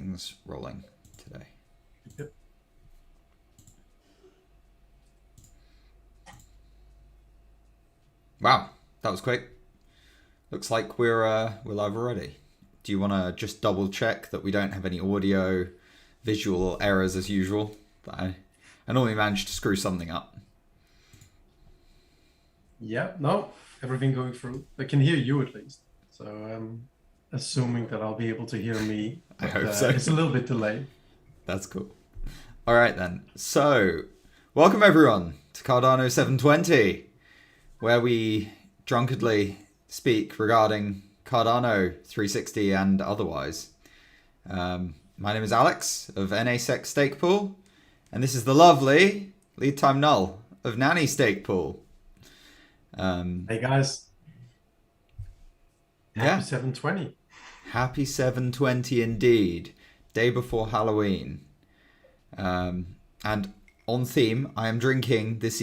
things rolling today. Yep. Wow, that was quick. Looks like we're live already. Do you want to just double check that we don't have any audio, visual errors as usual? I normally manage to screw something up. Yeah, no, everything going through. I can hear you at least. So I'm assuming that I'll be able to hear me. I hope so. It's a little bit delayed. That's cool. All right then. So, welcome everyone to Cardano 720, where we drunkenly speak regarding Cardano 360 and otherwise. My name is Alex of NASEC Stake Pool, and this is the lovely lead time null of NANI Stake Pool. Hey guys. Happy 720. Happy 720 indeed. Day before Halloween. And on theme, I am drinking this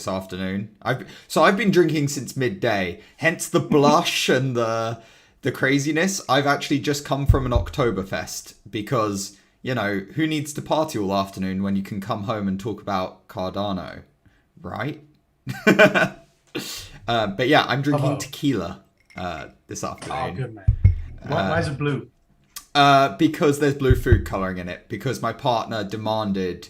afternoon. I've been drinking since midday, hence the blush and the craziness. I've actually just come from an Oktoberfest because, you know, who needs to party all afternoon when you can come home and talk about Cardano, right? But yeah, I'm drinking tequila this afternoon. Oh, good man. Why is it blue? Because there's blue food coloring in it. Because my partner demanded,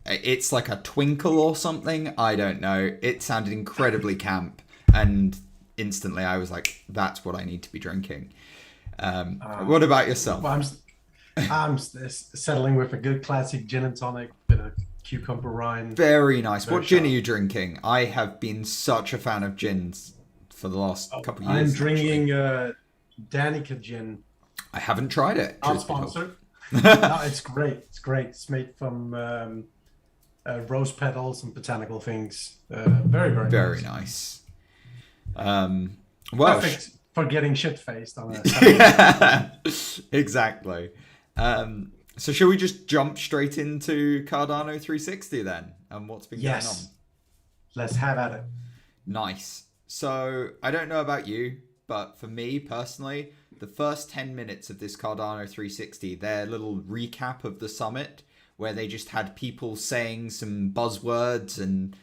it's like a twinkle or something. I don't know. It sounded incredibly camp, and instantly I was like, "That's what I need to be drinking." What about yourself? Well, I'm settling with a good classic gin and tonic, bit of cucumber rind. Very nice. What gin are you drinking? I have been such a fan of gins for the last couple of years. I'm drinking Danica gin. I haven't tried it. Not sponsored. No, it's great. It's great. It's made from rose petals and botanical things. Very nice. Well, perfect for getting shit faced on a yeah, exactly. So shall we just jump straight into Cardano 360 then, and what's been going on? Let's have at it. Nice. So I don't know about you, but for me personally, the first 10 minutes of this Cardano 360, their little recap of the summit, where they just had people saying some buzzwords and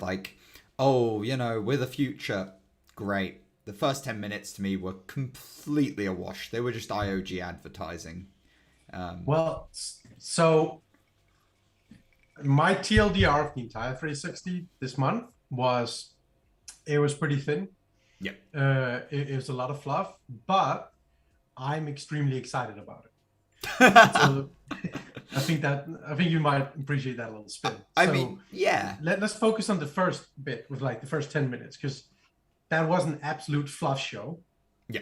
like, oh, you know, we're the future. Great. The first 10 minutes to me were completely awash. They were just IOG advertising. Well, so my TLDR of the entire 360 this month was pretty thin. Yep. It was a lot of fluff, but I'm extremely excited about it. So I think you might appreciate that little spin. I mean, yeah. Let's focus on the first bit with like the first 10 minutes, because that was an absolute fluff show. Yeah.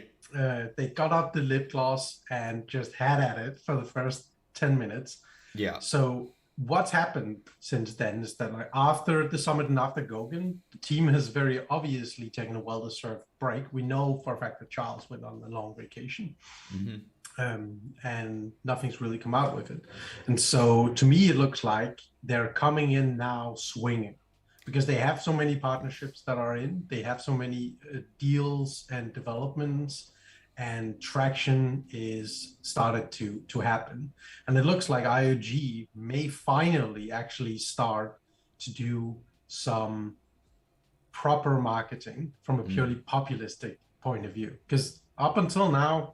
They got up the lip gloss and just had at it for the first 10 minutes. Yeah. So what's happened since then is that, like, after the summit and after Goguen, the team has very obviously taken a well-deserved break. We know for a fact that Charles went on a long vacation. Mm-hmm. And nothing's really come out with it. And so to me, it looks like they're coming in now swinging, because they have so many partnerships that are in, they have so many deals and developments, and traction is started to happen. And it looks like IOG may finally actually start to do some proper marketing from a purely populistic point of view. Because up until now,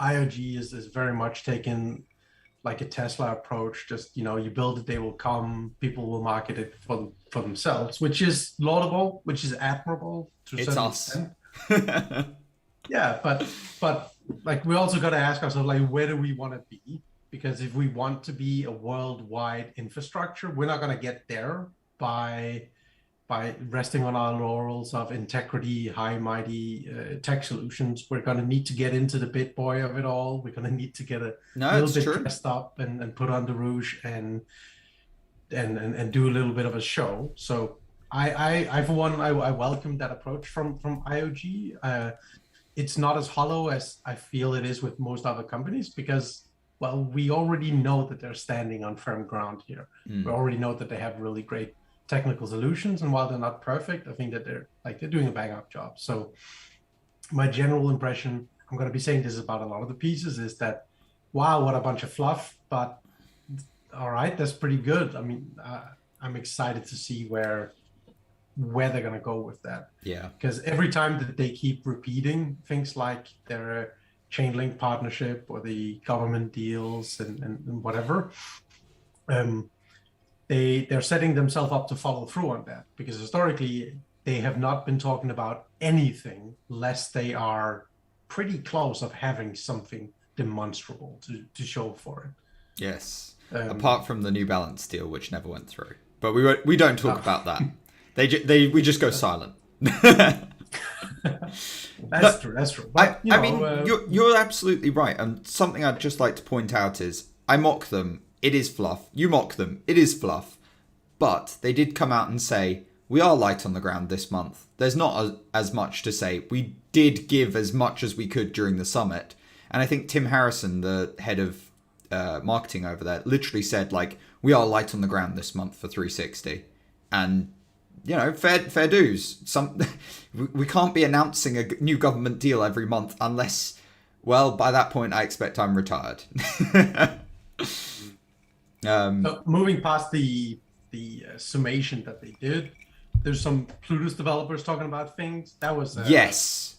IOG is very much taken like a Tesla approach. Just, you know, you build it, they will come, people will market it for themselves, which is laudable, which is admirable to a certain extent. Yeah, but like, we also got to ask ourselves, like, where do we want to be? Because if we want to be a worldwide infrastructure, we're not going to get there by resting on our laurels of integrity, high mighty tech solutions. We're going to need to get into the bit boy of it all. We're going to need to get a little bit dressed up and put on the rouge and do a little bit of a show. So I for one, I welcome that approach from IOG. It's not as hollow as I feel it is with most other companies, because, well, we already know that they're standing on firm ground here. We already know that they have really great technical solutions, and while they're not perfect, I think that they're doing a bang up job. So my general impression, I'm going to be saying this about a lot of the pieces, is that, wow, what a bunch of fluff, but all right, that's pretty good. I mean, I'm excited to see where they're going to go with that. Yeah. Because every time that they keep repeating things like their Chainlink partnership or the government deals and whatever, they're setting themselves up to follow through on that, because historically they have not been talking about anything less they are pretty close of having something demonstrable to show for it. Yes. Apart from the New Balance deal, which never went through, but we don't talk about that. We just go silent. That's true. But, I mean, you're absolutely right. And something I'd just like to point out is I mock them. It is fluff. You mock them. It is fluff. But they did come out and say, we are light on the ground this month. There's not as much to say. We did give as much as we could during the summit. And I think Tim Harrison, the head of marketing over there, literally said, like, we are light on the ground this month for 360. And, you know, fair dues. We can't be announcing a new government deal every month unless, well, by that point, I expect I'm retired. So moving past the summation that they did, there's some Plutus developers talking about things. That was yes,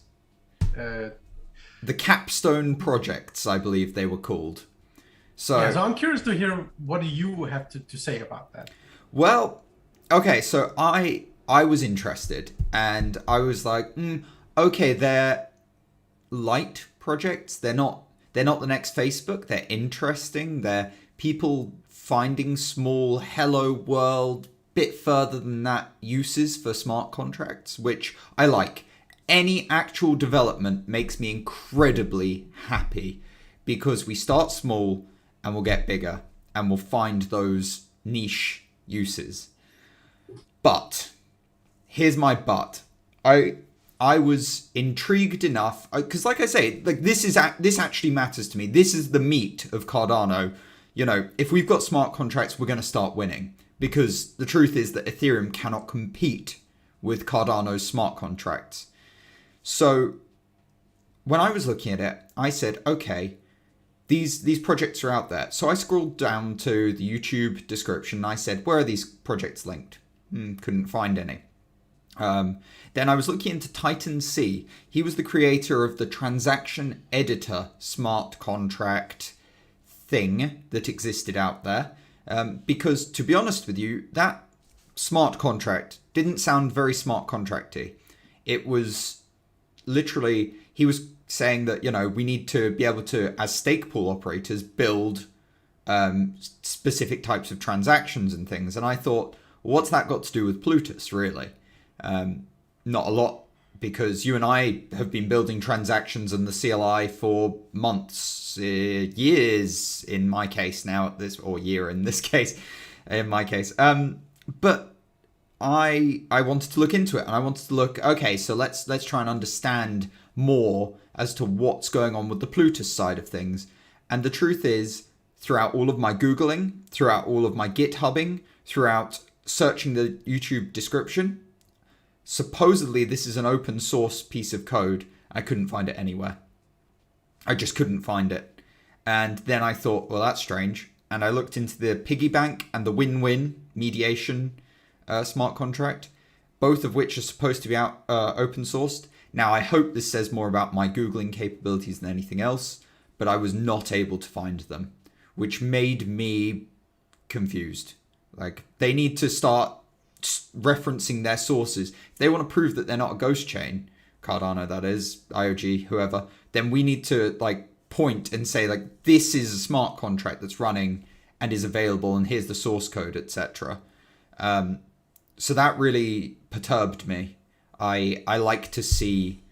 the Capstone Projects, I believe they were called. So I'm curious to hear, what do you have to say about that? Well, okay, so I was interested, and I was like, okay, they're light projects. They're not the next Facebook. They're interesting. They're people finding small hello world, bit further than that, uses for smart contracts, which I like. Any actual development makes me incredibly happy, because we start small and we'll get bigger and we'll find those niche uses. But here's my but. I was intrigued enough, because like I say, like this actually matters to me. This is the meat of Cardano. You know, if we've got smart contracts, we're going to start winning, because the truth is that Ethereum cannot compete with Cardano's smart contracts. So when I was looking at it, I said, okay, these projects are out there. So I scrolled down to the YouTube description and I said, where are these projects linked? Couldn't find any. Then I was looking into Titan C. He was the creator of the transaction editor smart contract thing that existed out there. Because to be honest with you, that smart contract didn't sound very smart contracty. It was literally, he was saying that, you know, we need to be able to, as stake pool operators, build specific types of transactions and things. And I thought, well, what's that got to do with Plutus, really? Not a lot, because you and I have been building transactions in the CLI for months, years in my case now, or year in this case, in my case. But I wanted to look into it, and I wanted to look, okay, so let's try and understand more as to what's going on with the Plutus side of things. And the truth is, throughout all of my Googling, throughout all of my GitHubbing, throughout searching the YouTube description, supposedly this is an open source piece of code. I couldn't find it anywhere. I just couldn't find it. And then I thought, well, that's strange. And I looked into the piggy bank and the win-win mediation smart contract, both of which are supposed to be out open sourced. Now, I hope this says more about my Googling capabilities than anything else, but I was not able to find them, which made me confused. Like, they need to start referencing their sources. If they want to prove that they're not a ghost chain, Cardano that is, IOG, whoever, then we need to like point and say like, this is a smart contract that's running and is available, and here's the source code, etc. So that really perturbed me. I like to see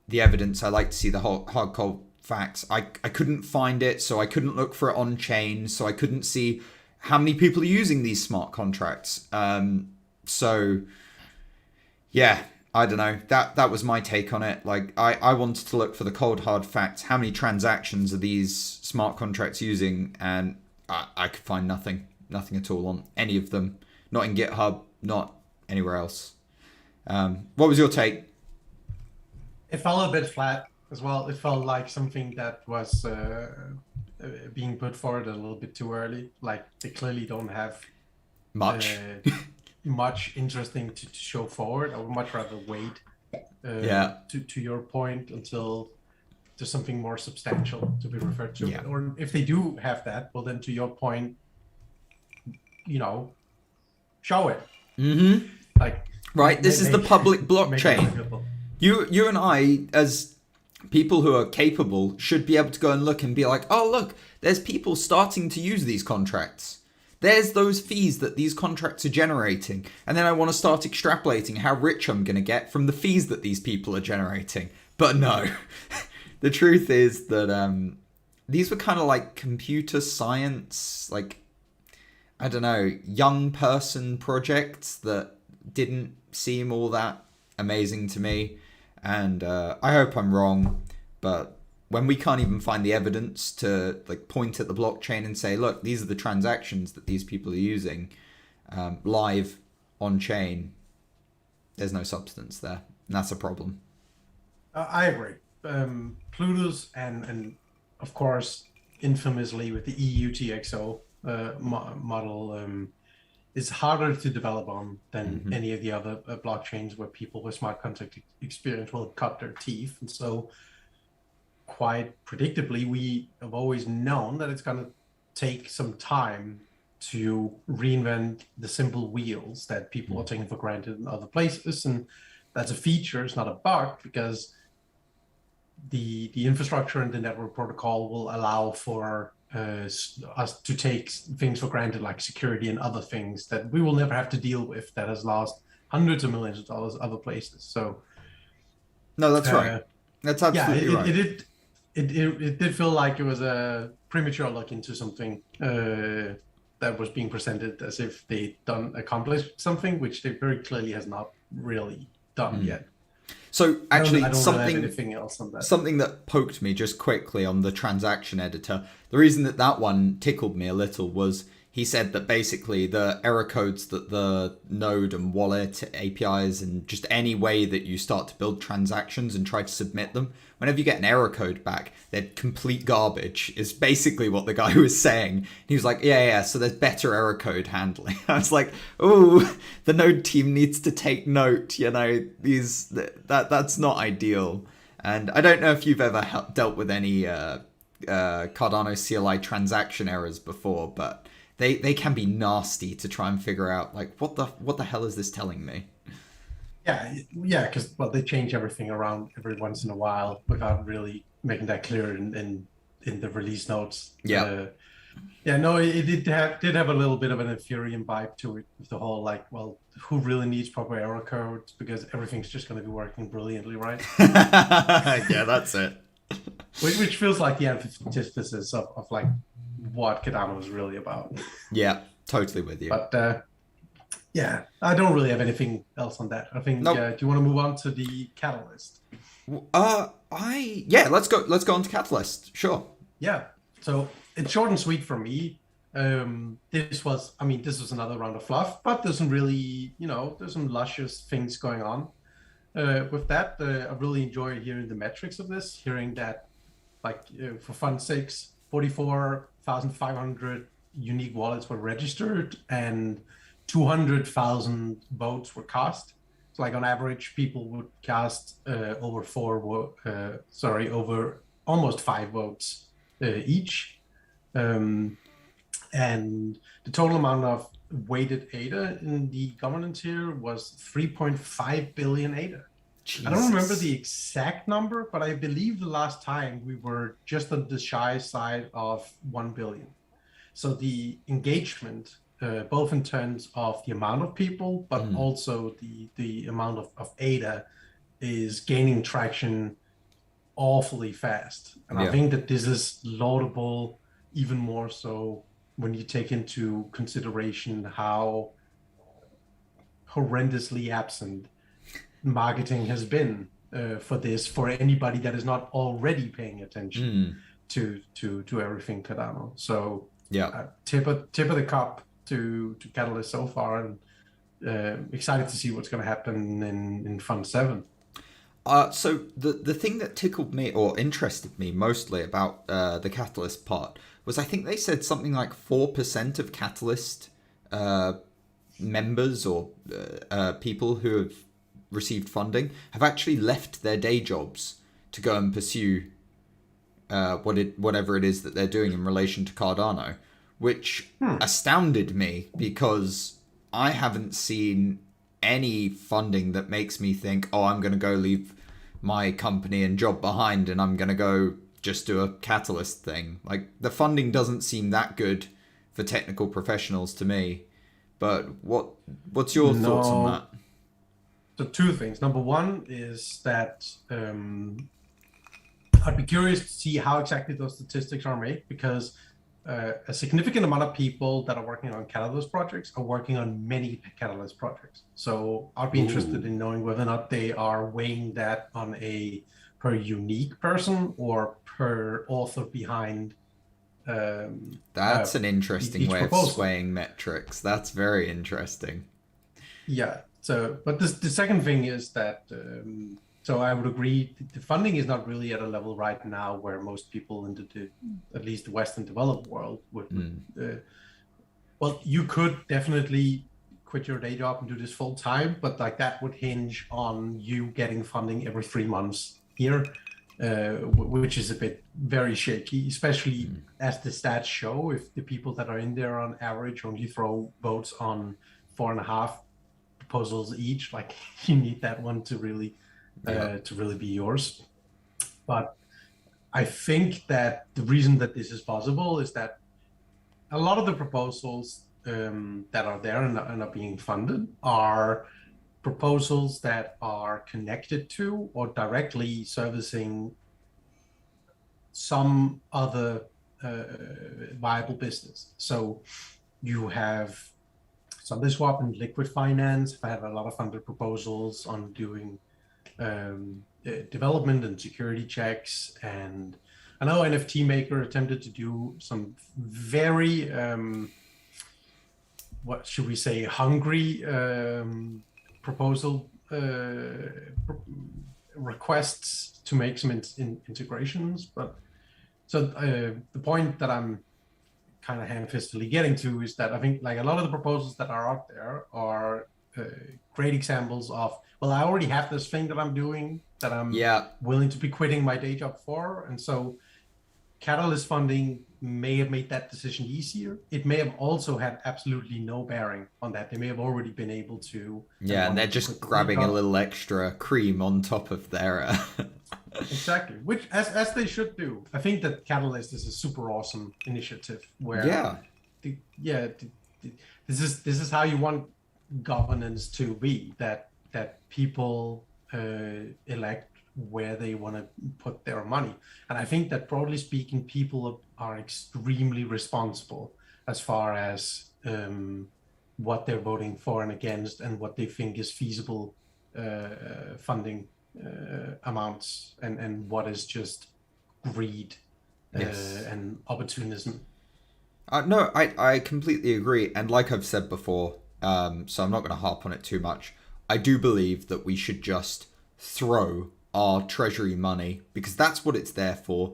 the evidence. I like to see the hard cold facts. I couldn't find it, so I couldn't look for it on chain, so I couldn't see how many people are using these smart contracts. So yeah, I don't know. That was my take on it. Like I wanted to look for the cold hard facts. How many transactions are these smart contracts using? And I could find nothing at all on any of them. Not in GitHub, not anywhere else. What was your take? It fell a bit flat. as well. It felt like something that was being put forward a little bit too early. Like they clearly don't have Much. much interesting to show forward. I would much rather wait Yeah. to your point until there's something more substantial to be referred to. Yeah. Or if they do have that, well, then to your point, show it. Mm-hmm. Like, right, this is the public blockchain. You and I, as people who are capable, should be able to go and look and be like, oh, look, there's people starting to use these contracts. There's those fees that these contracts are generating. And then I want to start extrapolating how rich I'm going to get from the fees that these people are generating. But no, the truth is that these were kind of like computer science, like, I don't know, young person projects that didn't seem all that amazing to me. And I hope I'm wrong, but when we can't even find the evidence to like point at the blockchain and say, look, these are the transactions that these people are using live on chain, there's no substance there. And that's a problem. I agree. Plutus and of course, infamously with the EUTXO model, is harder to develop on than any of the other blockchains where people with smart contract experience will cut their teeth. And so quite predictably, we have always known that it's going to take some time to reinvent the simple wheels that people are taking for granted in other places. And that's a feature, it's not a bug, because the infrastructure and the network protocol will allow for us to take things for granted, like security and other things that we will never have to deal with, that has lost hundreds of millions of dollars other places. So no, that's right. That's absolutely right. It did feel like it was a premature look into something that was being presented as if they'd accomplished something, which they very clearly has not really done yet. So actually, I don't really have anything else on that. Something that poked me just quickly on the transaction editor. The reason that one tickled me a little was he said that basically the error codes that the node and wallet APIs and just any way that you start to build transactions and try to submit them, whenever you get an error code back, they're complete garbage, is basically what the guy was saying. He was like, yeah, so there's better error code handling. I was like, oh, the node team needs to take note, that's not ideal. And I don't know if you've ever dealt with any Cardano CLI transaction errors before, but they can be nasty to try and figure out, like, what the hell is this telling me? Yeah, because they change everything around every once in a while without really making that clear in the release notes. Yeah. It did have a little bit of an Ethereum vibe to it, with the whole like, well, who really needs proper error codes, because everything's just going to be working brilliantly, right? Yeah, that's it. Which feels like the antithesis of like what Cardano is really about. Yeah, totally with you. But yeah, I don't really have anything else on that. I think. Nope. Do you want to move on to the Catalyst? Let's go on to Catalyst. Sure. Yeah. So it's short and sweet for me. This was another round of fluff, but there's some really, there's some luscious things going on with that. I really enjoy hearing the metrics of this, hearing that, like, for fun's sakes, 44,500 unique wallets were registered and 200,000 votes were cast. So, like, on average, people would cast over almost 5 votes each. And the total amount of weighted ADA in the governance here was 3.5 billion ADA. Jesus. I don't remember the exact number, but I believe the last time we were just on the shy side of 1 billion. So the engagement, both in terms of the amount of people, but also the amount of ADA, is gaining traction awfully fast. And I think that this is laudable, even more so when you take into consideration how horrendously absent marketing has been for anybody that is not already paying attention to everything Cardano. So tip of the cup to Catalyst so far, and excited to see what's going to happen in Fund 7. So the thing that tickled me or interested me mostly about the Catalyst part was I think they said something like 4% of Catalyst members or people who have received funding have actually left their day jobs to go and pursue whatever it is that they're doing in relation to Cardano, which astounded me because I haven't seen any funding that makes me think, oh, I'm going to go leave my company and job behind and I'm going to go just do a Catalyst thing. Like, the funding doesn't seem that good for technical professionals to me. But what's your thoughts on that? So two things. Number one is that I'd be curious to see how exactly those statistics are made, because a significant amount of people that are working on Catalyst projects are working on many Catalyst projects. So I'd be interested in knowing whether or not they are weighing that on a per unique person or per author behind. That's an interesting way proposal. of swaying metrics. That's very interesting. Yeah. So, but the second thing is that, so I would agree, the funding is not really at a level right now where most people in at least the Western developed world would, well, you could definitely quit your day job and do this full time, but like that would hinge on you getting funding every 3 months here, which is a bit very shaky, especially as the stats show. If the people that are in there on average only throw votes on 4.5 proposals each, like you need that one to really be yours. But I think that the reason that this is possible is that a lot of the proposals that are there and are being funded are proposals that are connected to or directly servicing some other viable business. So you have SundaeSwap and Liquid Finance have had a lot of funded proposals on doing development and security checks, and I know NFT Maker attempted to do some very what should we say, hungry proposal requests to make some integrations. But so the point that I'm kind of hand-fistedly getting to is that I think like a lot of the proposals that are out there are great examples of, well, I already have this thing that I'm doing that I'm willing to be quitting my day job for. And so Catalyst funding may have made that decision easier. It may have also had absolutely no bearing on that. They may have already been able to. Yeah, and they're just grabbing a little extra cream on top of their. Exactly, which as they should do. I think that Catalyst is a super awesome initiative where. This is how you want governance to be. That people elect where they want to put their money. And I think that broadly speaking, people are extremely responsible as far as what they're voting for and against and what they think is feasible funding amounts and what is just greed and opportunism. No, I completely agree. And like I've said before, so I'm not going to harp on it too much, I do believe that we should just throw our treasury money, because that's what it's there for,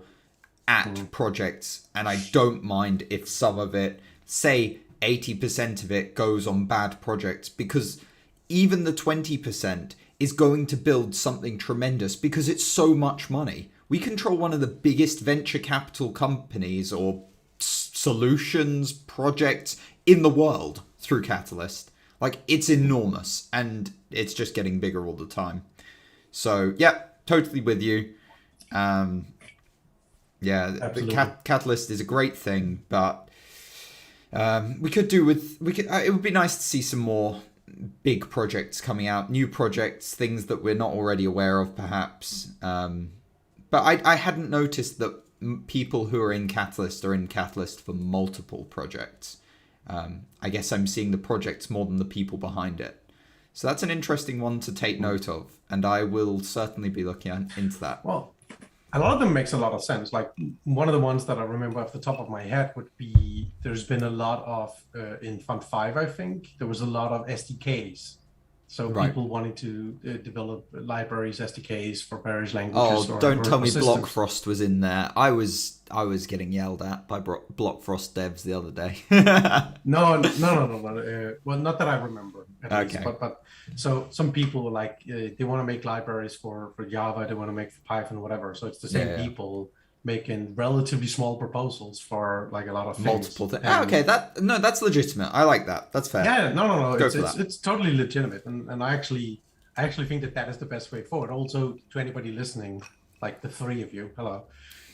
at projects. And I don't mind if some of it, say 80% of it, goes on bad projects, because even the 20% is going to build something tremendous because it's so much money. We control one of the biggest venture capital companies or solutions projects in the world through Catalyst. Like, it's enormous, and it's just getting bigger all the time. So yeah, totally with you. Catalyst is a great thing, but it would be nice to see some more big projects coming out, new projects, things that we're not already aware of perhaps. But I hadn't noticed that people who are in Catalyst are in Catalyst for multiple projects. I guess I'm seeing the projects more than the people behind it. So that's an interesting one to take note of, and I will certainly be looking into that. Well, a lot of them makes a lot of sense. Like one of the ones that I remember off the top of my head would be, there's been a lot of, in Fund 5, I think, there was a lot of SDKs So Right. people wanting to develop libraries, SDKs for various languages Oh, don't tell or me systems. Blockfrost was in there. I was getting yelled at by Blockfrost devs the other day. No. Well, not that I remember, at least. Okay. But so some people were like they want to make libraries for Java, they want to make for Python, whatever. So it's the Yeah, same yeah. people making relatively small proposals for like a lot of things. Multiple things. Oh, okay, that's legitimate. I like that. That's fair. Yeah, no. Go It's for it's that. it's totally legitimate, and I actually think that that is the best way forward. Also, to anybody listening, like the three of you, hello.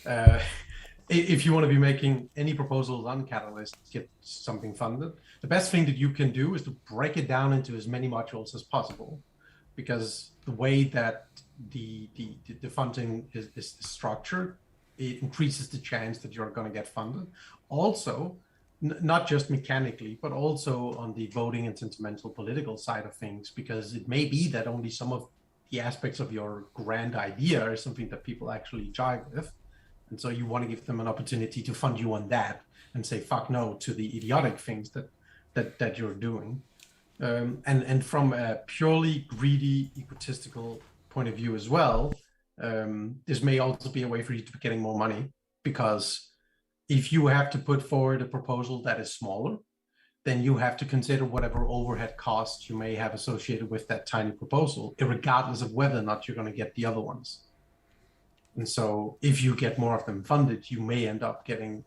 Uh, if you want to be making any proposals on Catalyst, get something funded, the best thing that you can do is to break it down into as many modules as possible, because the way that the funding is structured, it increases the chance that you're going to get funded. Also, not just mechanically, but also on the voting and sentimental political side of things, because it may be that only some of the aspects of your grand idea are something that people actually jive with. And so you want to give them an opportunity to fund you on that and say fuck no to the idiotic things that you're doing. And from a purely greedy, egotistical point of view as well, this may also be a way for you to be getting more money, because if you have to put forward a proposal that is smaller, then you have to consider whatever overhead costs you may have associated with that tiny proposal, regardless of whether or not you're going to get the other ones. And so if you get more of them funded, you may end up getting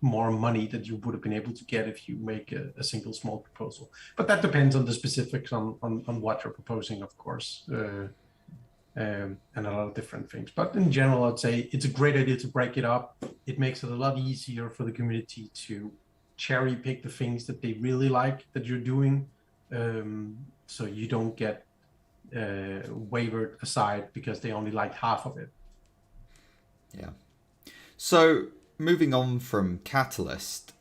more money that you would have been able to get if you make a single small proposal. But that depends on the specifics on what you're proposing, of course, and a lot of different things. But in general, I'd say it's a great idea to break it up. It makes it a lot easier for the community to cherry pick the things that they really like that you're doing, so you don't get wavered aside because they only like half of it. Yeah. So moving on from Catalyst,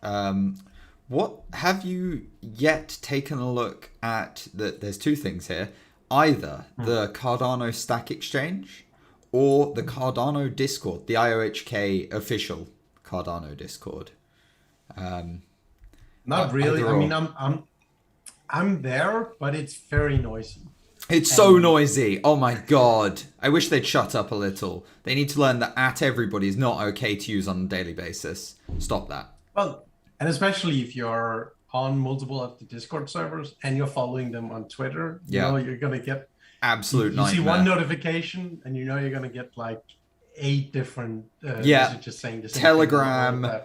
what have you yet taken a look at? There's two things here: either the Cardano Stack Exchange or the Cardano Discord, the IOHK official Cardano Discord. Not really. Either I mean, or. I'm there, but it's very noisy. It's so noisy. Oh my god. I wish they'd shut up a little. They need to learn that at everybody is not okay to use on a daily basis. Stop that. Well, and especially if you're on multiple of the Discord servers and you're following them on Twitter, you know you're gonna get absolute nightmare. You see one notification and you know you're gonna get like 8 different messages saying the same Telegram, thing on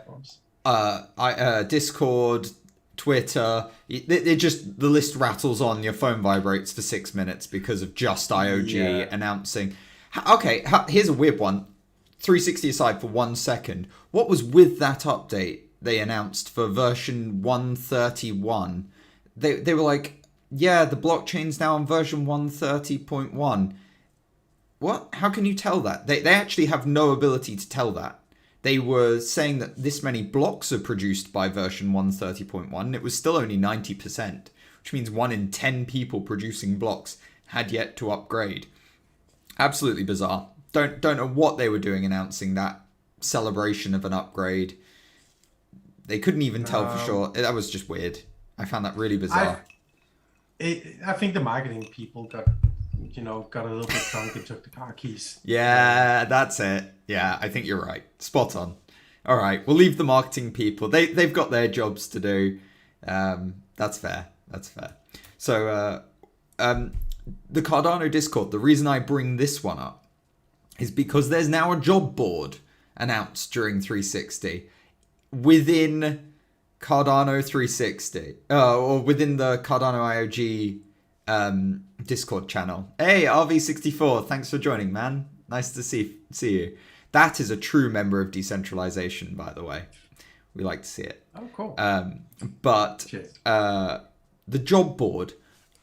platforms. Discord, Twitter. It just, the list rattles on. Your phone vibrates for 6 minutes because of just IOG announcing. Okay, here's a weird one. 360 aside for 1 second. What was with that update they announced for version 131? They were like, yeah, the blockchain's now on version 130.1. What? How can you tell that? They actually have no ability to tell that. They were saying that this many blocks are produced by version 130.1, and it was still only 90%, which means 1 in 10 people producing blocks had yet to upgrade. Absolutely bizarre. Don't know what they were doing announcing that celebration of an upgrade. They couldn't even tell for sure. That was just weird. I found that really bizarre. I think the marketing people got a little bit drunk and took the car keys. Yeah, that's it. Yeah, I think you're right. Spot on. All right, we'll leave the marketing people. They've got their jobs to do. That's fair. So, the Cardano Discord, the reason I bring this one up is because there's now a job board announced during 360 within Cardano 360, or within the Cardano IOG Discord channel. Hey, RV64, thanks for joining, man. Nice to see you. That is a true member of decentralization, by the way. We like to see it. Oh, cool. But the job board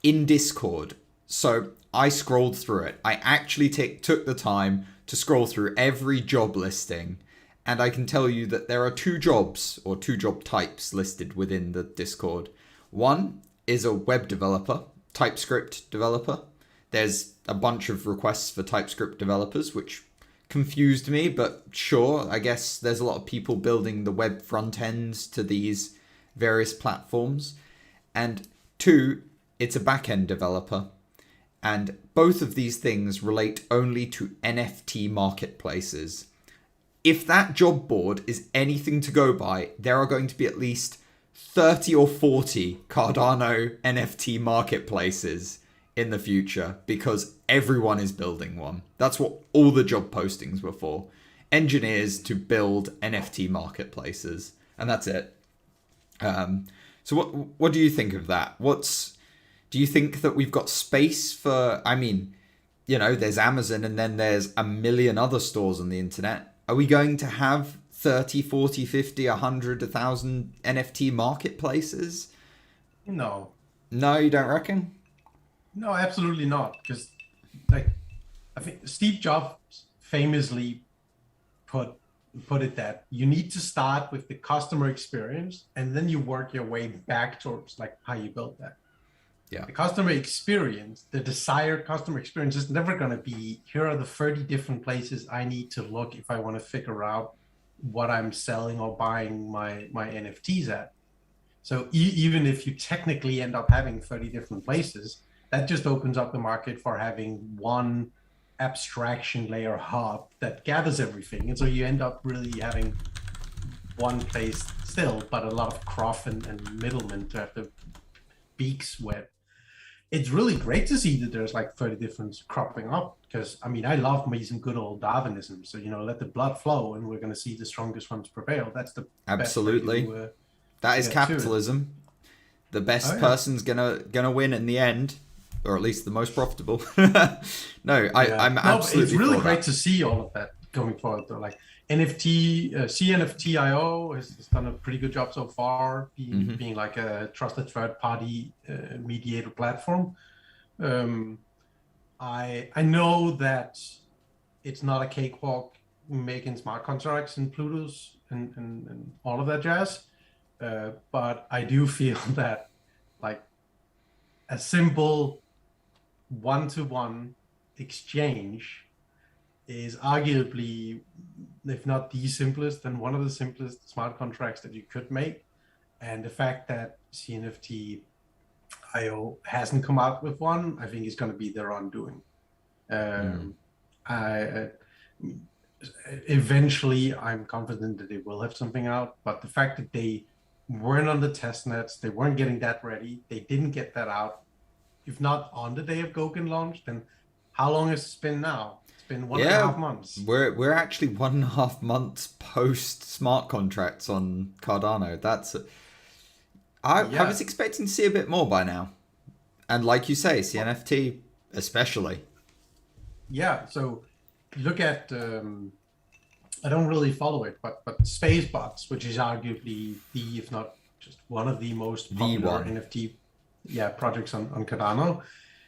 in Discord. So I scrolled through it. I actually took the time to scroll through every job listing. And I can tell you that there are 2 jobs or 2 job types listed within the Discord. One is a web developer, TypeScript developer. There's a bunch of requests for TypeScript developers, which confused me, but sure, I guess there's a lot of people building the web front ends to these various platforms. And 2 it's a back-end developer. And both of these things relate only to NFT marketplaces. If that job board is anything to go by, there are going to be at least 30 or 40 Cardano NFT marketplaces in the future because everyone is building one. That's what all the job postings were for. Engineers to build NFT marketplaces. And that's it. So what do you think of that? Do you think that we've got space for, I mean, you know, there's Amazon and then there's a million other stores on the internet. Are we going to have 30, 40, 50, 100, 1,000 NFT marketplaces? No. No, you don't reckon? No, absolutely not. Because, like, I think Steve Jobs famously put it that you need to start with the customer experience and then you work your way back towards like how you build that. Yeah. The customer experience, the desired customer experience is never going to be, here are the 30 different places I need to look if I want to figure out what I'm selling or buying my NFTs at. So even if you technically end up having 30 different places, that just opens up the market for having one abstraction layer hub that gathers everything. And so you end up really having one place still, but a lot of cruff and middlemen to have the beaks wet. It's really great to see that there's like 30 different cropping up because, I mean, I love me some good old Darwinism. So, you know, let the blood flow and we're going to see the strongest ones prevail. That's the absolutely best way to, that is capitalism. The best person's gonna win in the end, or at least the most profitable. I'm absolutely. It's really great to see all of that going forward. Though, like CNFT.io has done a pretty good job so far, being like a trusted third-party mediator platform. I know that it's not a cakewalk making smart contracts and Plutos and all of that jazz, but I do feel that like a simple one-to-one exchange is arguably, if not the simplest, then one of the simplest smart contracts that you could make. And the fact that CNFT.io hasn't come out with one, I think is going to be their undoing. Eventually, I'm confident that they will have something out, but the fact that they weren't on the test nets, they weren't getting that ready, they didn't get that out, if not on the day of Goguen launch, then how long has it been now? It's been 1.5 months. We're actually 1.5 months post smart contracts on Cardano. I was expecting to see a bit more by now. And like you say, CNFT especially. Yeah, so look at, I don't really follow it, but Spacebots, which is arguably the, if not just one of the most popular NFT projects on Cardano,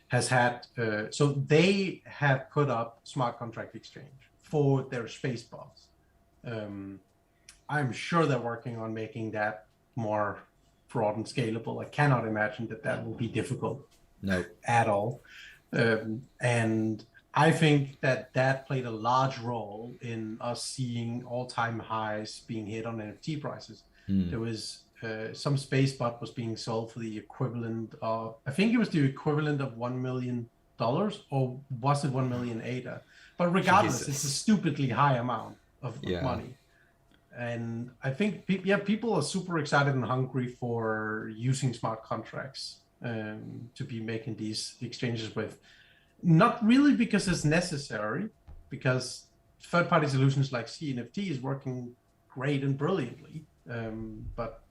has had, so they have put up smart contract exchange for their Spacebots. I'm sure they're working on making that more broad and scalable. I cannot imagine that will be difficult at all. And I think that played a large role in us seeing all-time highs being hit on NFT prices. There was some Spacebot was being sold for the equivalent of, I think it was the equivalent of $1 million, or was it 1 million ADA? But regardless, it's a stupidly high amount of money. And I think people are super excited and hungry for using smart contracts to be making these exchanges with. Not really because it's necessary, because third-party solutions like CNFT is working great and brilliantly. But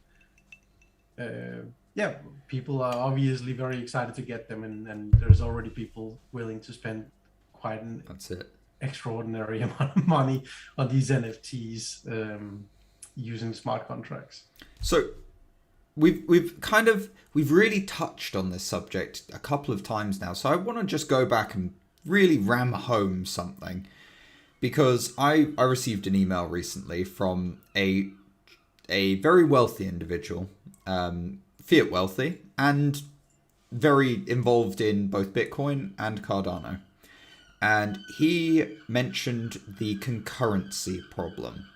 people are obviously very excited to get them, and there's already people willing to spend quite an extraordinary amount of money on these NFTs using smart contracts. So we've really touched on this subject a couple of times now. So I want to just go back and really ram home something, because I received an email recently from a very wealthy individual, fiat wealthy, and very involved in both Bitcoin and Cardano. And he mentioned the concurrency problem,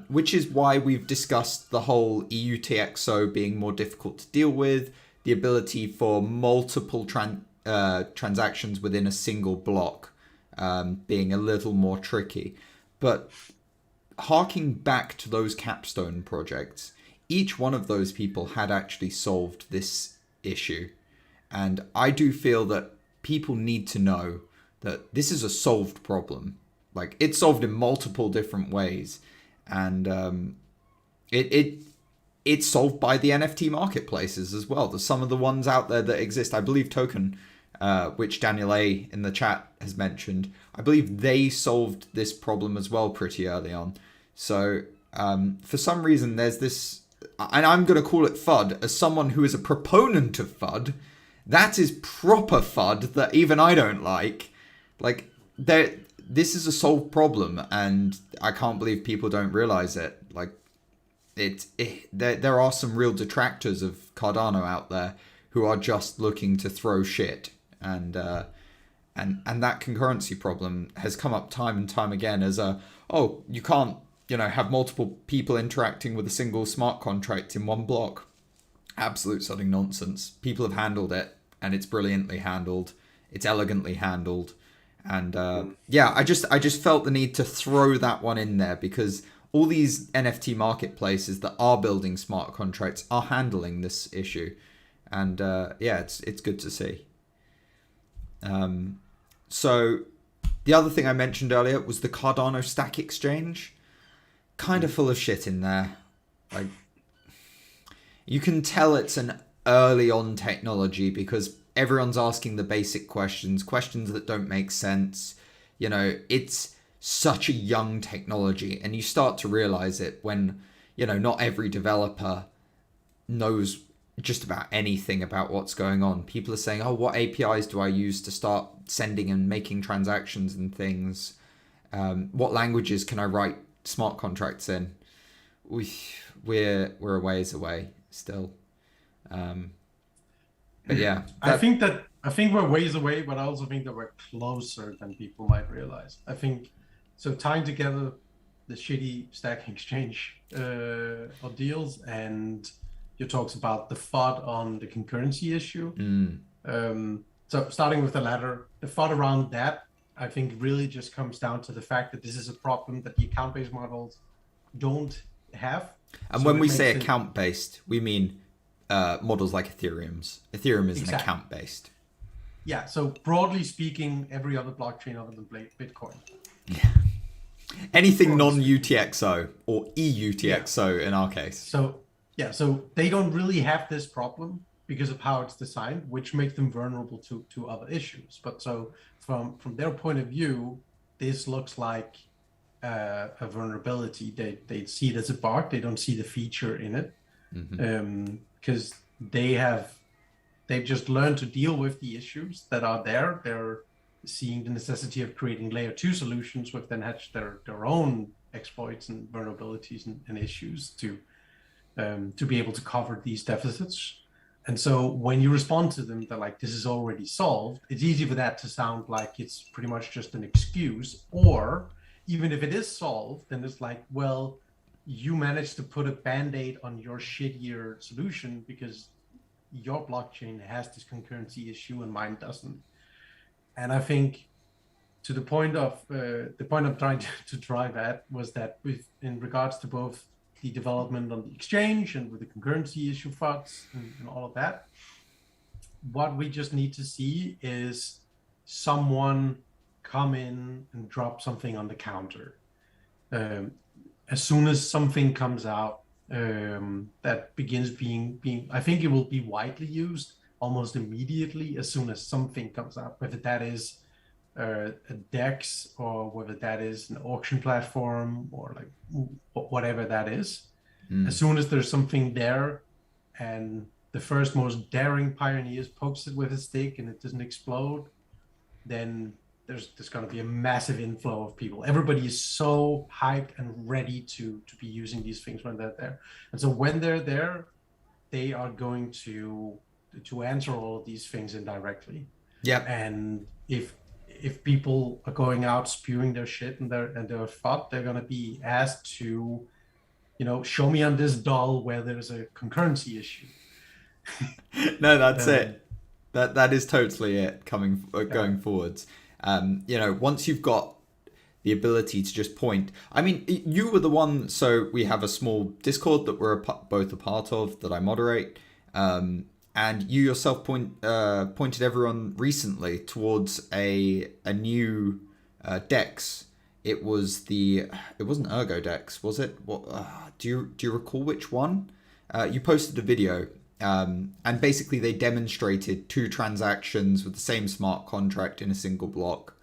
which is why we've discussed the whole EUTXO being more difficult to deal with, the ability for multiple transactions within a single block being a little more tricky. But harking back to those Capstone projects, each one of those people had actually solved this issue. And I do feel that people need to know that this is a solved problem. Like, it's solved in multiple different ways. And it's solved by the NFT marketplaces as well. There's some of the ones out there that exist. I believe Token, which Daniel A. in the chat has mentioned, I believe they solved this problem as well pretty early on. So for some reason, there's this, and I'm going to call it FUD, as someone who is a proponent of FUD, that is proper FUD that even I don't like. Like, this is a solved problem, and I can't believe people don't realize it. Like, there are some real detractors of Cardano out there who are just looking to throw shit, and that concurrency problem has come up time and time again as you can't have multiple people interacting with a single smart contract in one block. Absolute sodding nonsense. People have handled it, and it's brilliantly handled. It's elegantly handled, and I just felt the need to throw that one in there because all these NFT marketplaces that are building smart contracts are handling this issue. And it's good to see. So the other thing I mentioned earlier was the Cardano Stack Exchange. Kind of full of shit in there. Like, you can tell it's an early on technology because everyone's asking the basic questions that don't make sense. It's such a young technology, and you start to realize it when not every developer knows just about anything about what's going on. People are saying, what APIs do I use to start sending and making transactions and things? What languages can I write smart contracts in? We're a ways away still. But yeah, I think we're ways away, but I also think that we're closer than people might realize. I think so. Tying together the shitty Stack Exchange ordeals and your talks about the FUD on the concurrency issue. So starting with the latter, the FUD around that, I think really just comes down to the fact that this is a problem that the account-based models don't have. And so when we say account-based, we mean models like Ethereum's. Ethereum is an account-based. Yeah, so broadly speaking, every other blockchain other than Bitcoin. Yeah. Anything non-UTXO or EUTXO in our case. So they don't really have this problem because of how it's designed, which makes them vulnerable to other issues. But so from their point of view, this looks like a vulnerability. They see it as a bug. They don't see the feature in it because they've just learned to deal with the issues that are there. They're seeing the necessity of creating layer 2 solutions, which then hatch their own exploits and vulnerabilities and issues to be able to cover these deficits. And so when you respond to them, they're like, this is already solved. It's easy for that to sound like it's pretty much just an excuse. Or even if it is solved, then it's like, well, you managed to put a Band-Aid on your shittier solution because your blockchain has this concurrency issue and mine doesn't. And I think to the point of the point I'm trying to drive at was that in regards to both the development on the exchange and with the concurrency issue FUDs and all of that, what we just need to see is someone come in and drop something on the counter. As soon as something comes out that begins being, I think it will be widely used almost immediately as soon as something comes out, whether that is a DEX or whether that is an auction platform or like whatever that is. As soon as there's something there and the first most daring pioneers pokes it with a stick and it doesn't explode, then there's going to be a massive inflow of people. Everybody is so hyped and ready to be using these things when they're there. And so when they're there, they are going to answer all of these things indirectly. Yeah. And if people are going out spewing their shit and their FUD, they're going to be asked to, show me on this doll where there's a concurrency issue. No, that's Um, it. That is totally it. Going forwards, once you've got the ability to just point. I mean, you were the one. So we have a small Discord that we're both a part of that I moderate. And you yourself pointed everyone recently towards a new Dex. It wasn't Ergo Dex, was it? What do you recall which one? You posted a video, and basically they demonstrated two transactions with the same smart contract in a single block.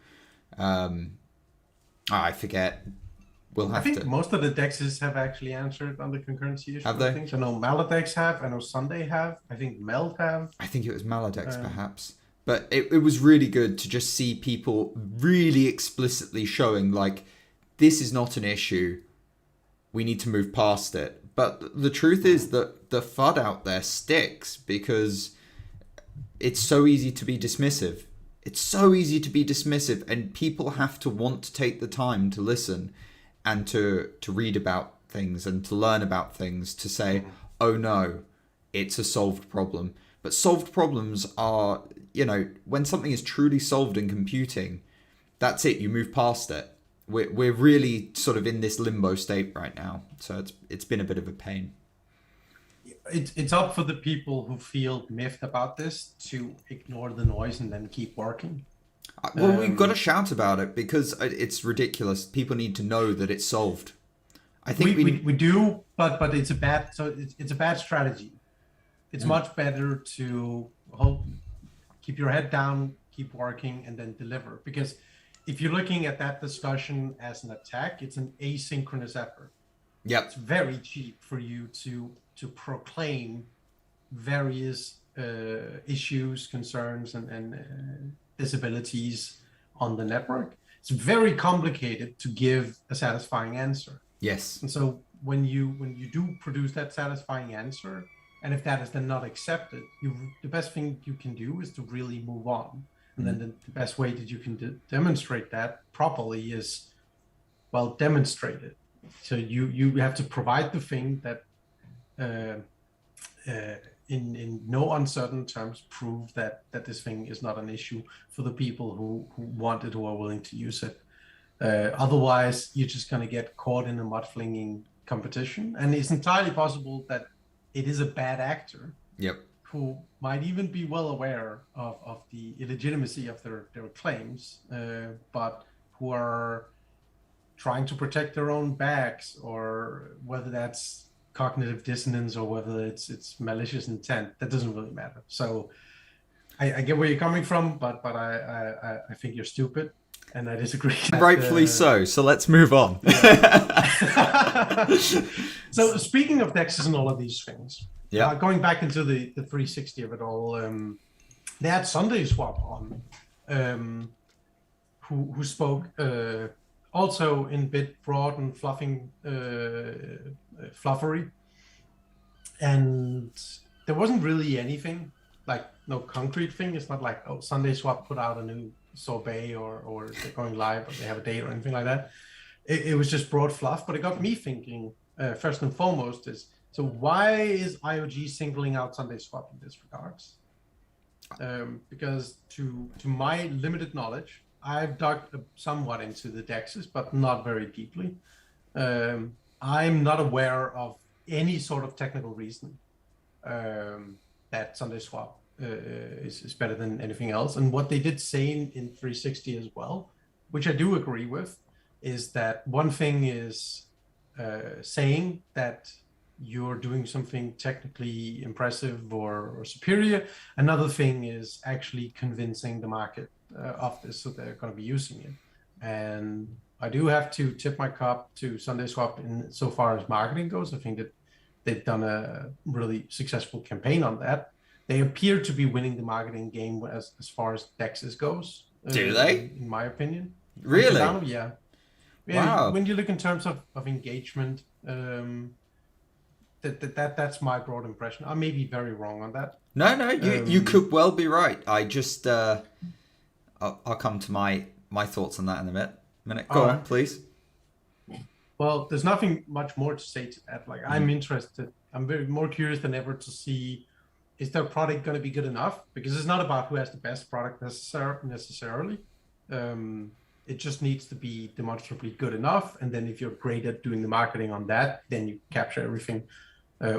I forget. We'll I have think to. most of the dexes have actually answered on the concurrency issue Have of they? things. I know Maladex have. I know Sunday have. I think Meld have. I think it was Maladex, Um, perhaps. But it was really good to just see people really explicitly showing, like, this is not an issue. We need to move past it. But the truth is that the FUD out there sticks because it's so easy to be dismissive. It's so easy to be dismissive, and people have to want to take the time to listen and to read about things and to learn about things to say, oh no, it's a solved problem. But solved problems are, when something is truly solved in computing, that's it. You move past it. We're really sort of in this limbo state right now. So it's been a bit of a pain. it's up for the people who feel miffed about this to ignore the noise and then keep working. Well, we've got to shout about it because it's ridiculous. People need to know that it's solved. I think We do, but it's a bad strategy. It's much better to keep your head down, keep working, and then deliver. Because if you're looking at that discussion as an attack, it's an asynchronous effort. Yep. It's very cheap for you to proclaim various issues, concerns, and disabilities on the network. It's very complicated to give a satisfying answer. Yes. And so when you do produce that satisfying answer, and if that is then not accepted, the best thing you can do is to really move on. And then the best way that you can demonstrate that properly is, well, demonstrate it. So you have to provide the thing that in no uncertain terms prove that this thing is not an issue for the people who want it, who are willing to use it. Otherwise, you're just going to get caught in a mud-flinging competition. And it's entirely possible that it is a bad actor. Yep. Who might even be well aware of the illegitimacy of their claims, but who are trying to protect their own backs, or whether that's cognitive dissonance or whether it's malicious intent. That doesn't really matter. So I get where you're coming from, but I think you're stupid. And I disagree. Rightfully so. So let's move on. So speaking of dexes and all of these things, going back into the 360 of it all, they had Sunday Swap on, who spoke also in bit broad and fluffery, and there wasn't really anything, like no concrete thing. It's not like, oh, Sunday Swap put out a new sorbet or they're going live or they have a date or anything like that. It was just broad fluff, but it got me thinking, first and foremost, is so why is IOG singling out Sunday Swap in this regards? Because to my limited knowledge, I've dug somewhat into the dexes, but not very deeply. I'm not aware of any sort of technical reason that Sunday Swap is better than anything else. And what they did say in 360 as well, which I do agree with, is that one thing is saying that you're doing something technically impressive or superior. Another thing is actually convincing the market of this, so they're going to be using it. And I do have to tip my cup to Sunday Swap in so far as marketing goes. I think that they've done a really successful campaign on that. They appear to be winning the marketing game as far as Dexes goes. Do they? In my opinion. Really? Cardano, yeah. Wow. When you look in terms of engagement, that's my broad impression. I may be very wrong on that. No, you could well be right. I just I'll come to my thoughts on that in a minute. Go on, please. Well, there's nothing much more to say to that. Like, I'm interested. I'm more curious than ever to see is their product going to be good enough? Because it's not about who has the best product necessarily. It just needs to be demonstrably good enough. And then if you're great at doing the marketing on that, then you capture everything.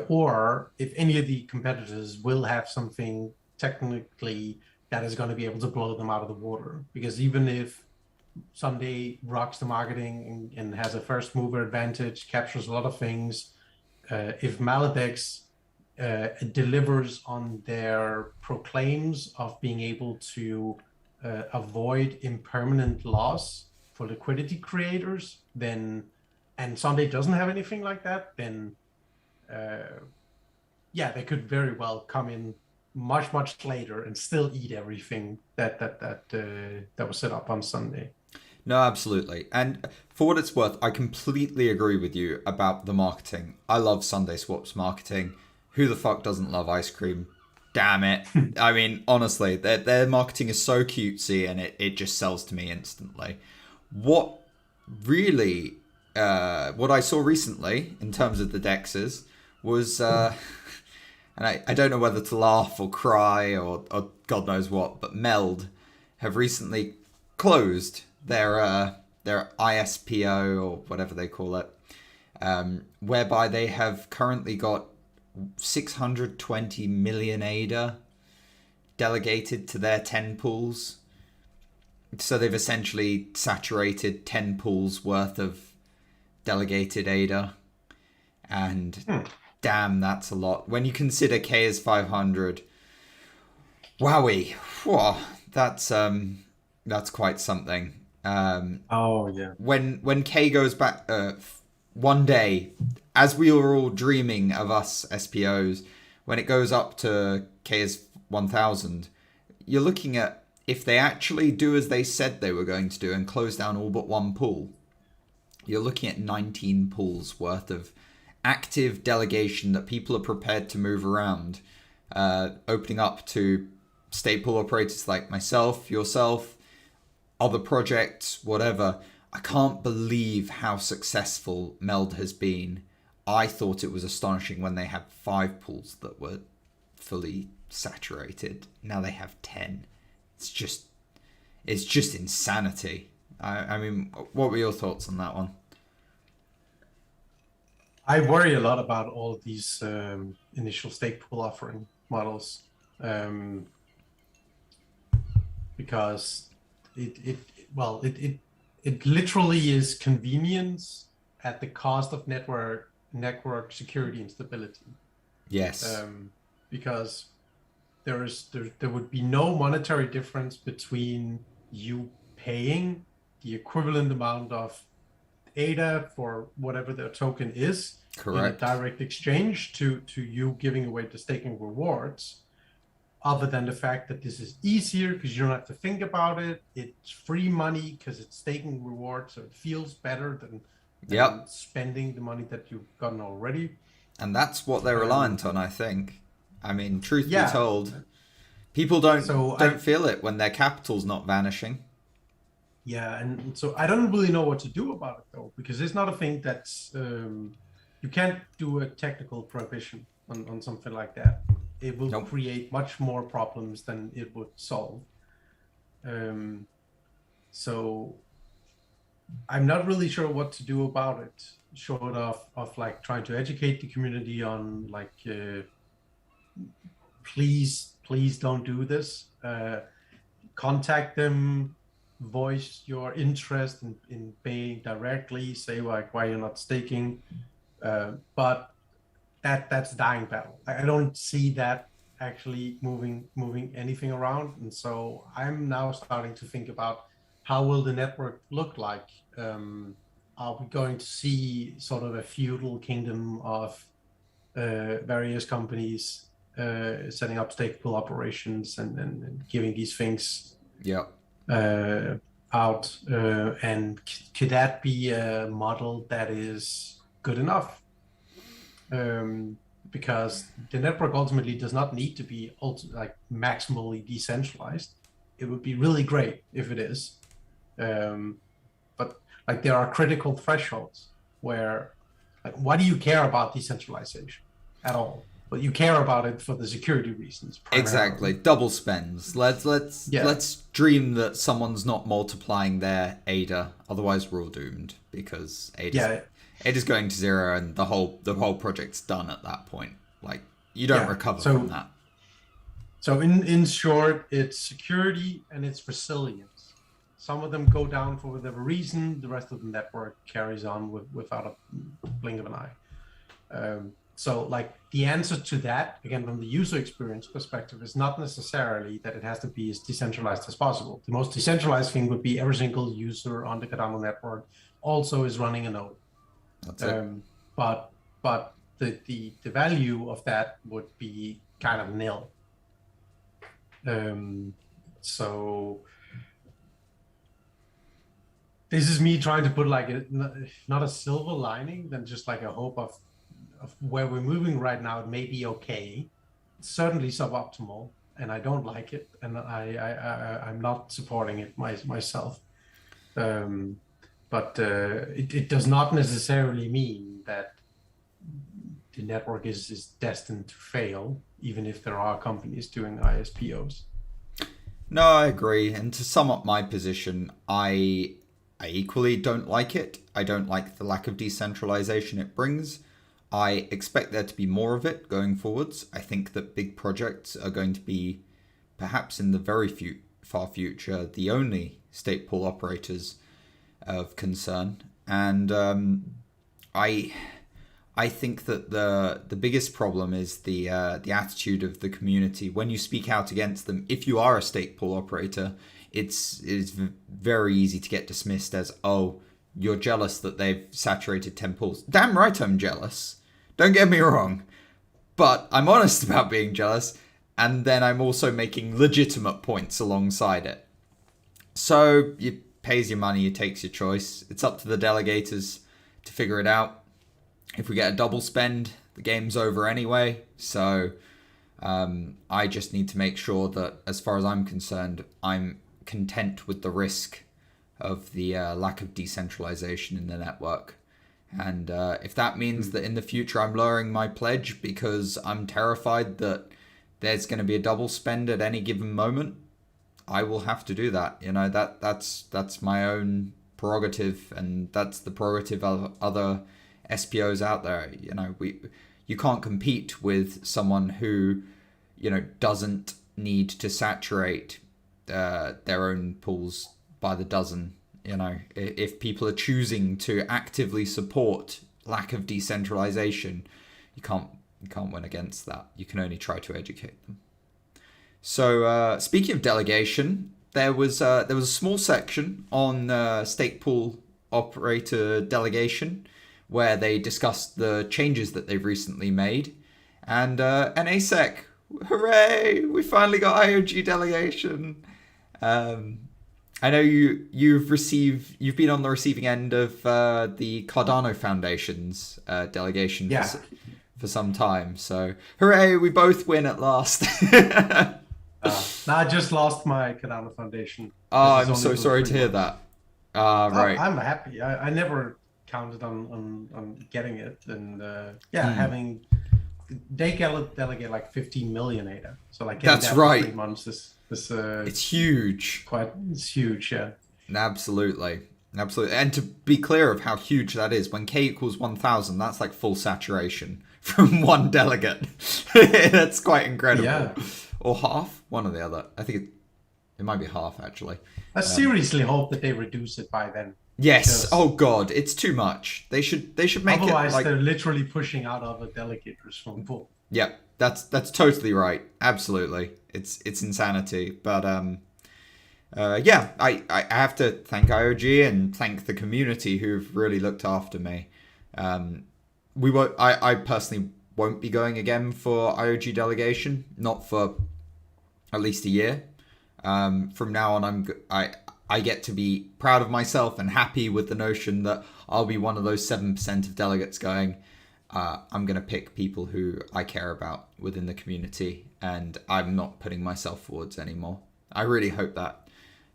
Or if any of the competitors will have something technically that is going to be able to blow them out of the water. Because even if Sunday rocks the marketing and has a first mover advantage, captures a lot of things, if Maladex delivers on their proclaims of being able to avoid impermanent loss for liquidity creators, then, and Sunday doesn't have anything like that, then yeah, they could very well come in much later and still eat everything that was set up on Sunday. No, absolutely. And for what it's worth, I completely agree with you about the marketing. I love Sunday Swap's marketing. Who the fuck doesn't love ice cream? Damn it. I mean, honestly, their marketing is so cutesy and it just sells to me instantly. What really, what I saw recently in terms of the DEXs was, and I don't know whether to laugh or cry or God knows what, but Meld have recently closed their ISPO or whatever they call it, whereby they have currently got 620 million ADA delegated to their 10 pools. So they've essentially saturated 10 pools worth of delegated ADA. And damn, that's a lot. When you consider K is 500, wowie, whoa, that's quite something. Oh yeah. When K goes back one day, as we were all dreaming of us SPOs, when it goes up to K is 1000, you're looking at, if they actually do as they said they were going to do and close down all but one pool, you're looking at 19 pools worth of active delegation that people are prepared to move around, opening up to state pool operators like myself, yourself, other projects, whatever. I can't believe how successful Meld has been. I thought it was astonishing when they had 5 pools that were fully saturated. Now they have 10. It's just insanity. I mean, what were your thoughts on that one? I worry a lot about all of these initial stake pool offering models, because it literally is convenience at the cost of network security and stability. Yes. Because there would be no monetary difference between you paying the equivalent amount of ADA for whatever their token is, correct, in a direct exchange to you giving away the staking rewards, other than the fact that this is easier because you don't have to think about it. It's free money because it's staking rewards, so it feels better than spending the money that you've gotten already. And that's what they're reliant on, I think. I mean, truth be told, people don't feel it when their capital's not vanishing. Yeah, and so I don't really know what to do about it, though, because it's not a thing that's you can't do a technical prohibition on something like that. It will create much more problems than it would solve. So I'm not really sure what to do about it, short of like trying to educate the community on like, please don't do this. Contact them, voice your interest in paying directly, say like why you're not staking, but that's dying battle. I don't see that actually moving anything around, and so I'm now starting to think about how will the network look like. Are we going to see sort of a feudal kingdom of various companies setting up stake pool operations and giving these things out, and could that be a model that is good enough? Because the network ultimately does not need to be like maximally decentralized. It would be really great if it is, but like there are critical thresholds where, like, why do you care about decentralization at all? but you care about it for the security reasons primarily. Exactly, double spends. Let's dream that someone's not multiplying their ADA, otherwise we're all doomed, because ADA's going to zero and the whole project's done at that point. Like, you don't recover from that. So in short, it's security and it's resilience. Some of them go down for whatever reason. The rest of the network carries on without a blink of an eye. So like the answer to that, again, from the user experience perspective, is not necessarily that it has to be as decentralized as possible. The most decentralized thing would be every single user on the Cardano network also is running a node. That's it. But the value of that would be kind of nil. So this is me trying to put like not a silver lining, then just like a hope of where we're moving right now. It may be okay. It's certainly suboptimal, and I don't like it, and I'm not supporting it myself. But it does not necessarily mean that the network is destined to fail, even if there are companies doing ISPOs. No, I agree. And to sum up my position, I equally don't like it. I don't like the lack of decentralization it brings. I expect there to be more of it going forwards. I think that big projects are going to be, perhaps in the very far future, the only state pool operators of concern. And I think that the biggest problem is the attitude of the community. When you speak out against them, if you are a stake pool operator, it's very easy to get dismissed as, oh, you're jealous that they've saturated 10 pools. Damn right I'm jealous. Don't get me wrong. But I'm honest about being jealous, and then I'm also making legitimate points alongside it. So you pays your money, you takes your choice. It's up to the delegators to figure it out. If we get a double spend, the game's over anyway. So I just need to make sure that, as far as I'm concerned, I'm content with the risk of the lack of decentralization in the network. And if that means that in the future I'm lowering my pledge because I'm terrified that there's going to be a double spend at any given moment, I will have to do that. You know, that's my own prerogative, and that's the prerogative of other SPOs out there. You know, you can't compete with someone who, you know, doesn't need to saturate their own pools by the dozen. You know, if people are choosing to actively support lack of decentralization, you can't win against that. You can only try to educate them. So speaking of delegation, there was a small section on stake pool operator delegation where they discussed the changes that they've recently made, and NASEC, hooray! We finally got IOG delegation. I know you've been on the receiving end of the Cardano Foundation's delegation for some time. So hooray! We both win at last. I just lost my Cardano Foundation. Oh, I'm so sorry to hear that. Right. I'm happy. I never counted on getting it, and having they delegate like 15 million ADA. So like that's that right. For 3 months it's huge. It's huge, yeah. Absolutely. And to be clear of how huge that is, when K equals 1,000, that's like full saturation from one delegate. That's quite incredible. Yeah. Or half, one or the other. I think it might be half actually. I seriously hope that they reduce it by then. Yes. Oh God, it's too much. They should make otherwise it like they're literally pushing out other delegators from pool. Yeah, that's totally right. Absolutely, it's insanity. But I have to thank IOG and thank the community who've really looked after me. I personally won't be going again for IOG delegation, not for at least a year. From now on, I get to be proud of myself and happy with the notion that I'll be one of those 7% of delegates going, I'm going to pick people who I care about within the community, and I'm not putting myself forwards anymore. I really hope that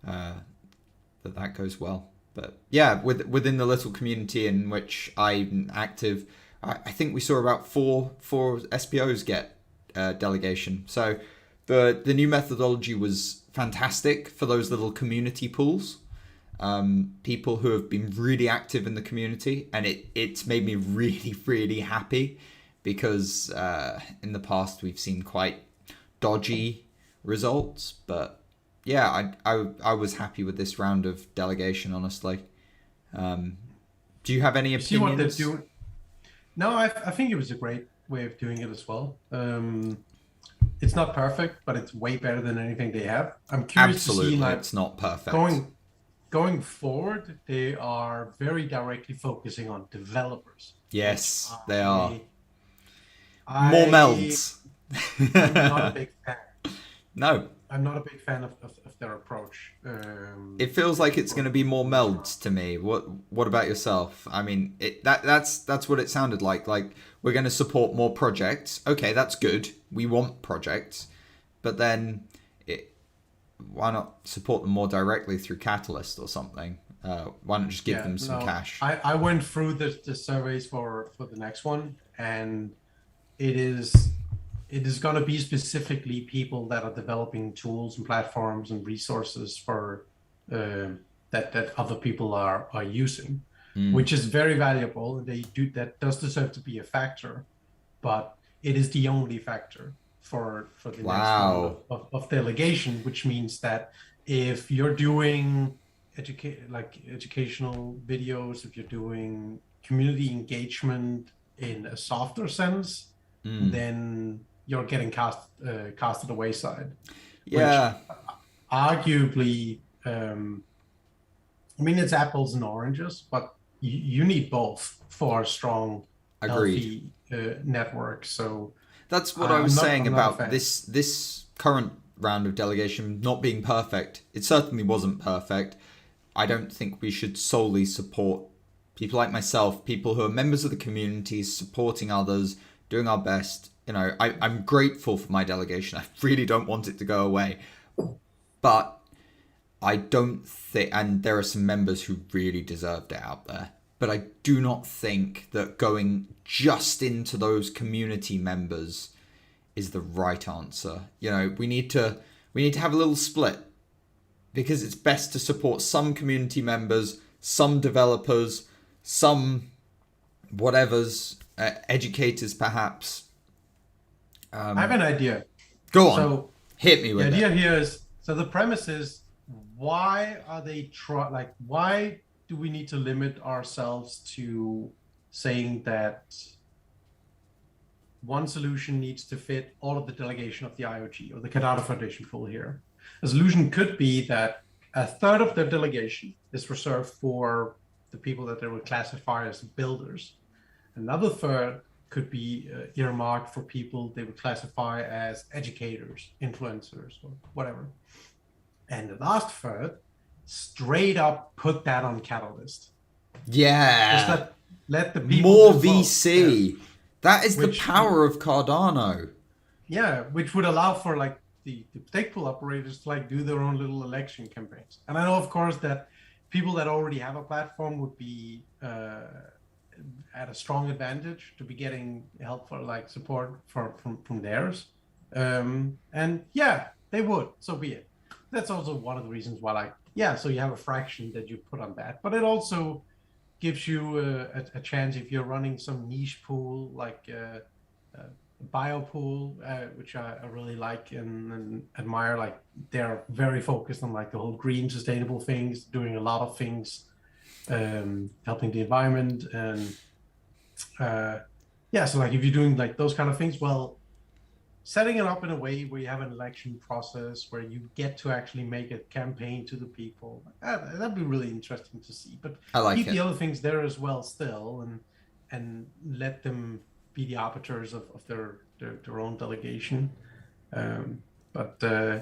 that goes well. But yeah, within the little community in which I'm active, I think we saw about four SPOs get delegation. So the new methodology was fantastic for those little community pools. People who have been really active in the community, and it's made me really, really happy, because in the past we've seen quite dodgy results. But yeah, I was happy with this round of delegation, honestly. Do you have any opinions? See what they're doing? No, I think it was a great way of doing it as well. It's not perfect, but it's way better than anything they have. I'm curious Absolutely, to see, like, it's not perfect. Going forward, they are very directly focusing on developers. Yes, they are. I'm More melds. not a big fan. No. I'm not a big fan of their approach. It feels like it's going to be more melds to me. What about yourself? I mean, that's what it sounded like. Like, we're going to support more projects. Okay, that's good. We want projects, but then why not support them more directly through Catalyst or something? Why not just give them some cash? I went through the surveys for the next one, and it is going to be specifically people that are developing tools and platforms and resources for that other people are using, which is very valuable. That does deserve to be a factor, but it is the only factor for the next round of delegation, which means that if you're doing educational videos, if you're doing community engagement in a softer sense, then you're getting casted away side. Yeah. Which arguably, I mean, it's apples and oranges, but you need both for a strong, healthy network. So that's what I was saying about this current round of delegation not being perfect. It certainly wasn't perfect. I don't think we should solely support people like myself, people who are members of the community, supporting others, doing our best. You know, I'm grateful for my delegation. I really don't want it to go away. But I don't think, and there are some members who really deserved it out there, but I do not think that going just into those community members is the right answer. You know, we need to have a little split, because it's best to support some community members, some developers, some whatevers, educators perhaps. I have an idea. Go on. So hit me with it. The idea here is, so the premise is, why are they why do we need to limit ourselves to saying that one solution needs to fit all of the delegation of the IOG or the Cardano Foundation pool here? A solution could be that a third of their delegation is reserved for the people that they would classify as builders. Another third could be earmarked for people they would classify as educators, influencers, or whatever. And the last third, straight up put that on Catalyst. Yeah. Just let the people more VC. Yeah. That is the power of Cardano. Yeah, which would allow for like the stake pool operators to like do their own little election campaigns. And I know, of course, that people that already have a platform would be at a strong advantage to be getting help for like support from theirs. And yeah, they would. So be it. That's also one of the reasons why, like, yeah, so you have a fraction that you put on that, but it also gives you a chance if you're running some niche pool like bio pool, which I really like and admire. Like, they're very focused on like the whole green sustainable things, doing a lot of things, helping the environment. And yeah, so like if you're doing like those kind of things, well, setting it up in a way where you have an election process where you get to actually make a campaign to the people, that'd be really interesting to see. But I like keep the other things there as well still, and let them be the arbiters of their own delegation. But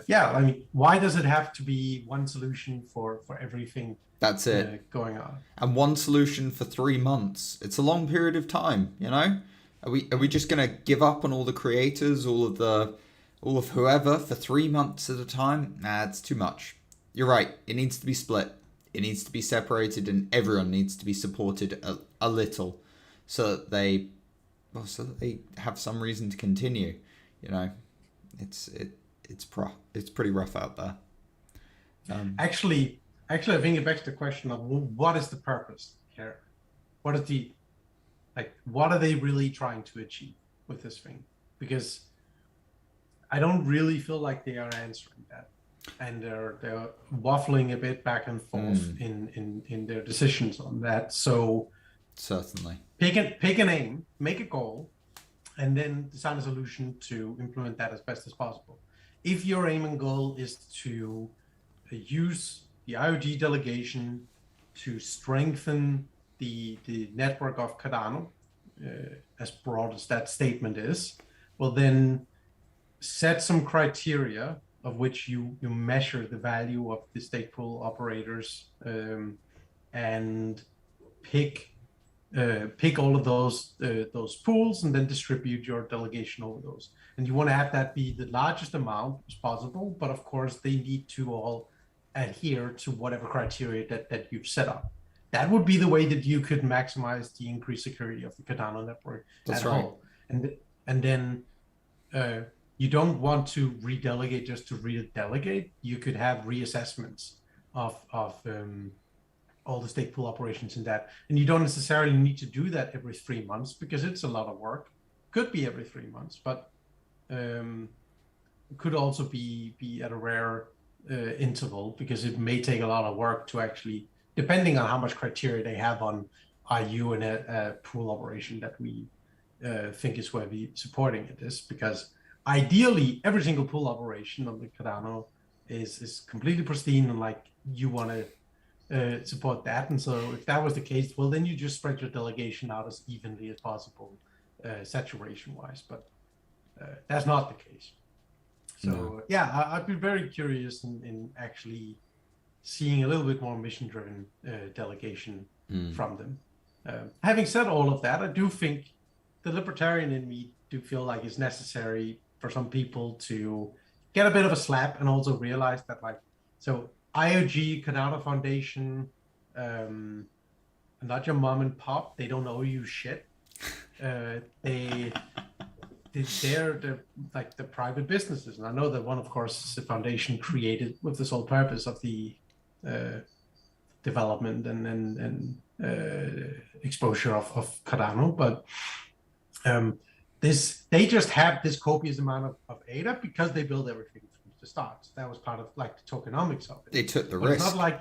yeah, I mean, why does it have to be one solution for everything? That's it. Going on. And one solution for 3 months. It's a long period of time, you know? Are we just gonna give up on all the creators, all of whoever for 3 months at a time? Nah, it's too much. You're right. It needs to be split. It needs to be separated, and everyone needs to be supported a little, so that they well, so that they have some reason to continue. You know, it's pretty rough out there. Actually, I think it begs the question of, well, what is the purpose here? What is what are they really trying to achieve with this thing? Because I don't really feel like they are answering that, and they're waffling a bit back and forth in their decisions on that. So certainly pick an aim, make a goal, and then design a solution to implement that as best as possible. If your aim and goal is to use the IOG delegation to strengthen the network of Cardano, as broad as that statement is, well, then set some criteria of which you measure the value of the stake pool operators, and pick all of those pools and then distribute your delegation over those. And you want to have that be the largest amount as possible, but of course they need to all adhere to whatever criteria that you've set up. That would be the way that you could maximize the increased security of the Cardano network as a whole. And then you don't want to redelegate just to redelegate. You could have reassessments of all the stake pool operations in that. And you don't necessarily need to do that every 3 months because it's a lot of work. Could be every 3 months, but it could also be at a rare interval, because it may take a lot of work to actually, depending on how much criteria they have on, are you in a pool operation that we think is worthy supporting it is, because ideally every single pool operation on the Cardano is completely pristine, and like you want to support that. And so if that was the case, well, then you just spread your delegation out as evenly as possible, saturation wise, but that's not the case. So yeah, I'd be very curious in actually seeing a little bit more mission-driven delegation from them. Having said all of that, I do think the libertarian in me do feel like it's necessary for some people to get a bit of a slap and also realize that, like, so IOG, Cardano Foundation, not your mom and pop, they don't owe you shit. They're like the private businesses, and I know that one, of course, is a foundation created with the sole purpose of the development and exposure of Cardano, but they just have this copious amount of ADA because they build everything from the start. That was part of like the tokenomics of it. They took the but risk. It's not like,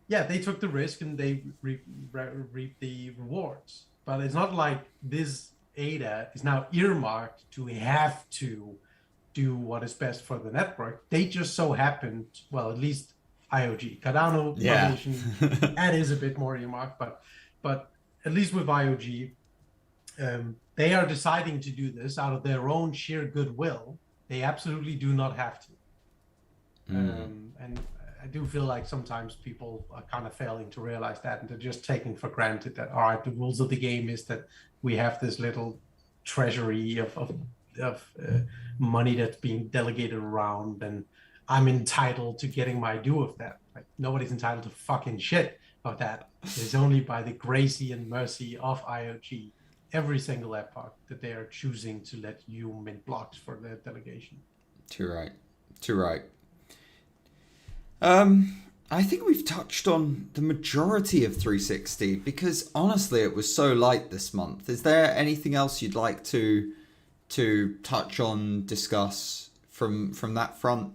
yeah, they took the risk and they reap the rewards. But it's not like this ADA is now earmarked to have to do what is best for the network. They just so happened, well, at least IOG, Cardano Foundation, that is a bit more earmarked, but at least with IOG, they are deciding to do this out of their own sheer goodwill. They absolutely do not have to. And I do feel like sometimes people are kind of failing to realize that, and they're just taking for granted that, all right, the rules of the game is that we have this little treasury of money that's being delegated around, and I'm entitled to getting my due of that. Like, nobody's entitled to fucking shit of that. It's only by the gracie and mercy of IOG every single epoch that they are choosing to let you mint blocks for their delegation. Too right. I think we've touched on the majority of 360 because honestly it was so light this month. Is there anything else you'd like to touch on, discuss from that front?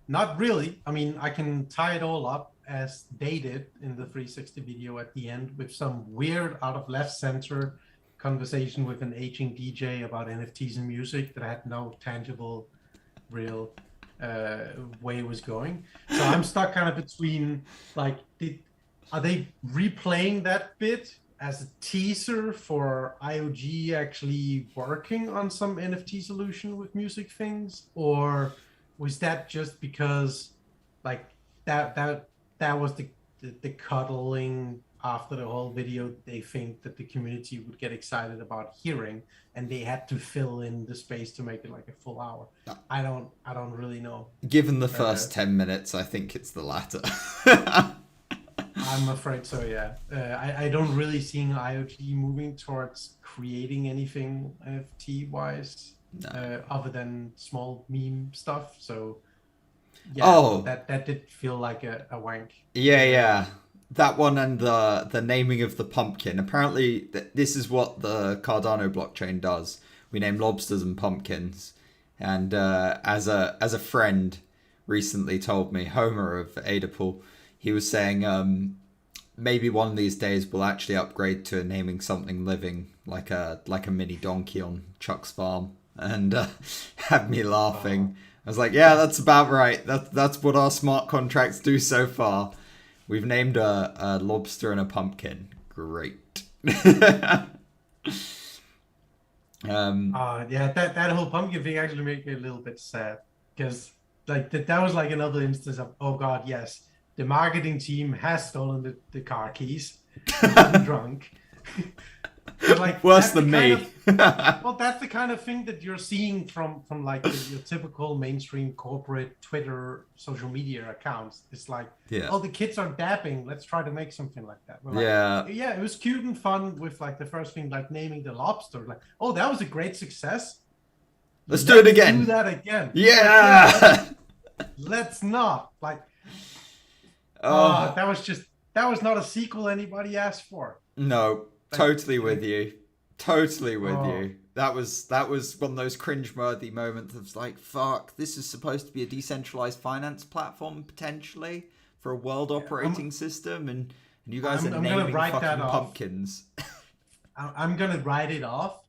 Not really. I mean, I can tie it all up as they did in the 360 video at the end with some weird out of left center conversation with an aging DJ about NFTs and music that had no tangible real way it was going. So I'm stuck kind of between, like, are they replaying that bit as a teaser for IOG actually working on some NFT solution with music things, or was that just because like that was the cuddling after the whole video they think that the community would get excited about hearing, and they had to fill in the space to make it like a full hour? I don't really know. Given the first 10 minutes, I think it's the latter. I'm afraid so. Yeah, I don't really see IoT moving towards creating anything NFT wise, No. other than small meme stuff. So yeah, Oh, that did feel like a wank. yeah, Um, yeah. That one and the naming of the pumpkin. Apparently, this is what the Cardano blockchain does. We name lobsters and pumpkins. And as a friend recently told me, Homer of Adapal, he was saying maybe one of these days we'll actually upgrade to naming something living like a mini donkey on Chuck's farm, and had me laughing. I was like, yeah, that's about right. That's what our smart contracts do so far. We've named a lobster and a pumpkin. Great. yeah, that whole pumpkin thing actually made me a little bit sad because like that was like another instance of, oh God, yes, the marketing team has stolen the car keys and gotten drunk. But like Worse that's the than kind me. of well, that's the kind of thing that you're seeing from like your typical mainstream corporate Twitter social media accounts. It's like, Yeah. oh, the kids are dapping. Let's try to make something like that. We're like, Yeah. yeah, it was cute and fun with like the first thing, like naming the lobster. Like, oh, that was a great success. Let's do it Do again. that again. Yeah. Let's not like. Oh That was not a sequel anybody asked for. no, Like, totally with you. Totally with oh, you. That was one of those cringe-worthy moments of like, fuck, this is supposed to be a decentralized finance platform potentially for a world operating system, and you guys are I'm gonna naming write that fucking off. pumpkins. I'm gonna write it off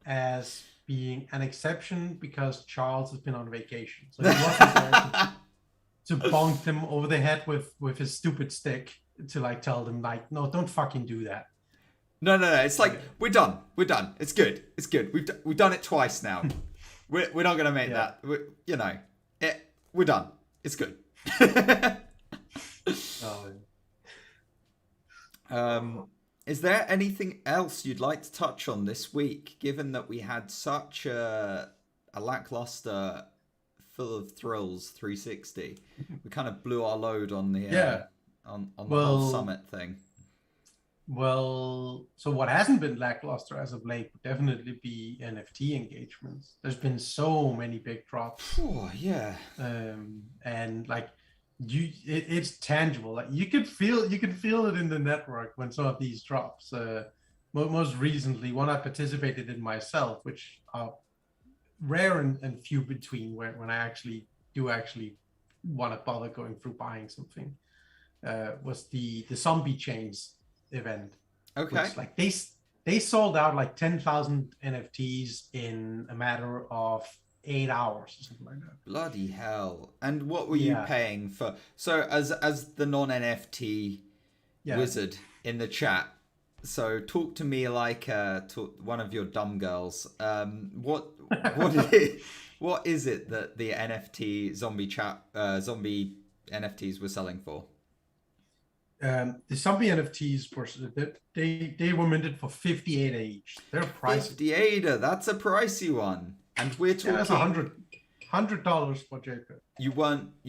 as being an exception because Charles has been on vacation, so he wasn't there to bonk them over the head with his stupid stick to like tell them like, no, don't fucking do that. No. It's like we're done. We're done. It's good. It's good. We've done it twice now. We're not gonna make Yeah. that. We're done. It's good. Is there anything else you'd like to touch on this week, given that we had such a lackluster, full of thrills 360? We kind of blew our load on the on the whole summit thing. Well, so what hasn't been lackluster as of late would definitely be NFT engagements. There's been so many big drops, Oh yeah. and like it's tangible. Like you can feel it in the network when some of these drops. Most recently, one I participated in myself, which are rare and few between when I actually want to bother going through buying something. Was the zombie chains event. Okay. Which, like they sold out like 10,000 NFTs in a matter of 8 hours or something like that. Bloody hell! And what were you paying for? So as the non NFT wizard in the chat, so talk to me like one of your dumb girls. What is it that the NFT zombie NFTs were selling for? The zombie NFTs were they were minted for 58 each. They're pricey. 58, that's a pricey one. And we're talking that's $100 for JPEG. You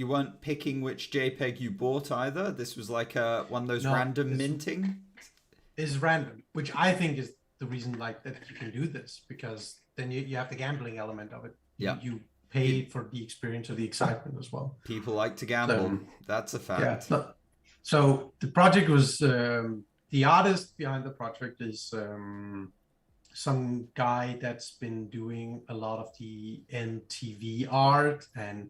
weren't picking which JPEG you bought either. This was like one of those random minting. Is random, which I think is the reason like that you can do this, because then you have the gambling element of it. Yeah. You pay for the experience of the excitement as well. People like to gamble. That's a fact. Yeah. So the project was the artist behind the project is some guy that's been doing a lot of the NTV art, and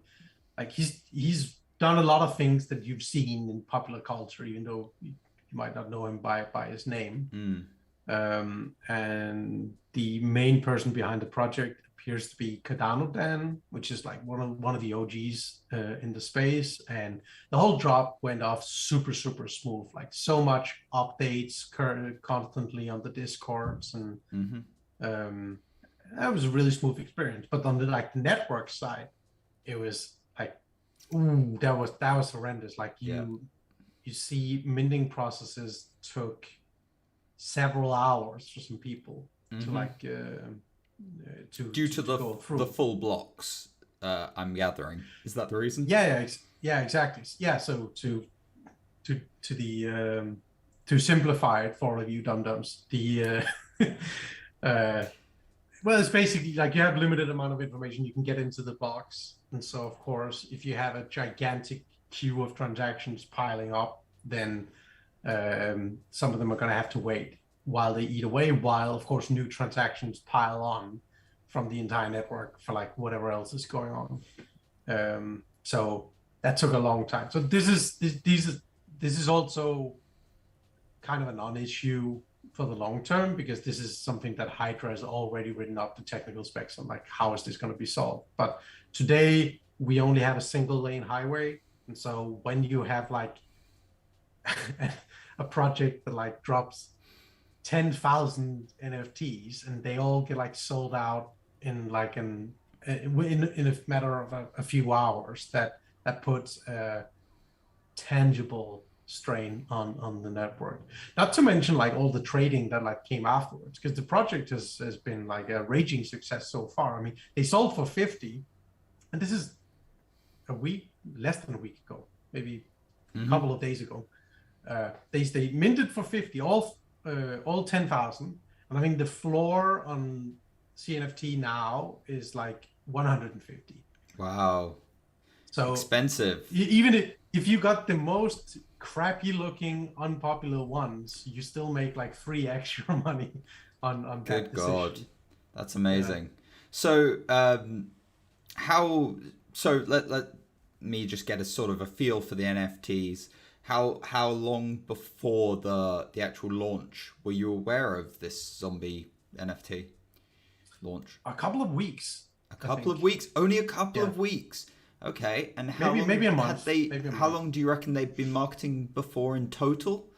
like he's done a lot of things that you've seen in popular culture, even though you might not know him by his name. And the main person behind the project appears to be Cardano Dan, which is like one of the OGs in the space. And the whole drop went off super smooth, like so much updates constantly on the discords, and that was a really smooth experience. But on the like network side, it was like, ooh, that was horrendous. Like you see minting processes took several hours for some people to like due to the full blocks. I'm gathering, is that the reason? Yeah, exactly. Yeah, so to to simplify it for all of you dum-dums, well, it's basically like you have limited amount of information you can get into the blocks. And so, of course, if you have a gigantic queue of transactions piling up, then some of them are going to have to wait while they eat away, while, of course, new transactions pile on from the entire network for like whatever else is going on. So that took a long time. So this is also kind of a non-issue for the long term, because this is something that Hydra has already written up the technical specs on, like how is this going to be solved. But today we only have a single lane highway, and so when you have like a project that like drops 10,000 NFTs and they all get like sold out in like in a matter of a few hours, that puts a tangible strain on the network. Not to mention like all the trading that like came afterwards, because the project has been like a raging success so far. I mean, they sold for 50, and this is less than a week ago, maybe a couple of days ago. They minted for 50, all 10,000, and I think the floor on CNFT now is like 150. Wow. So expensive. Even if you got the most crappy looking unpopular ones, you still make like 3 extra money on that Good decision. God, that's amazing. Yeah. So let me just get a sort of a feel for the NFTs. How long before the actual launch were you aware of this zombie NFT launch? A couple of weeks. A couple of weeks? Only a couple of weeks. Okay, and how maybe a month. How long do you reckon they've been marketing before in total?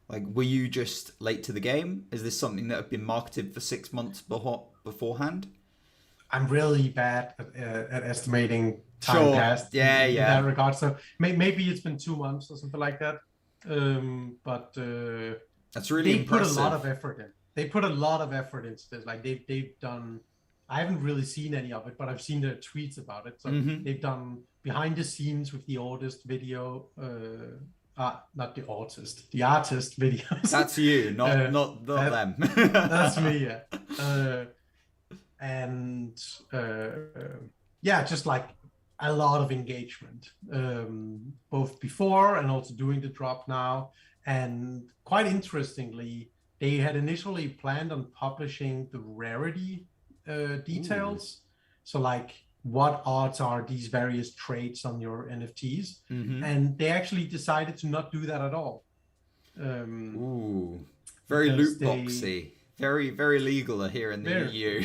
Like, were you just late to the game? Is this something that had been marketed for 6 months beforehand? I'm really bad at estimating time passed. In that regard. So maybe it's been 2 months or something like that. But that's really impressive. Put a lot of effort in. They put a lot of effort into this. Like they've done. I haven't really seen any of it, but I've seen their tweets about it. So they've done behind the scenes with the artist video, not the artist, the artist videos. That's you, not them. That's me, yeah. Just like a lot of engagement, both before and also doing the drop now. And quite interestingly, they had initially planned on publishing the rarity details. So like what odds are these various traits on your NFTs, and they actually decided to not do that at all. Very loot boxy, very, very legal here in the EU.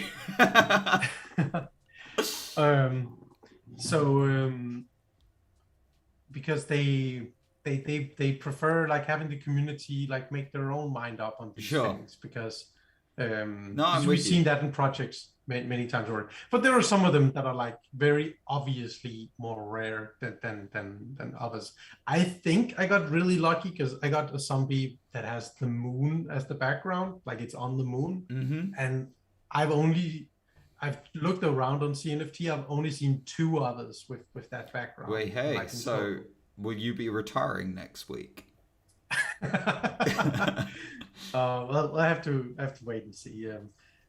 Because they prefer like having the community like make their own mind up on these things, because we've seen that in projects many times already. But there are some of them that are like very obviously more rare than others. I think I got really lucky because I got a zombie that has the moon as the background, like it's on the moon. And I've looked around on CNFT. I've only seen 2 others with that background. Wait, hey, so will you be retiring next week? Well, I have to wait and see.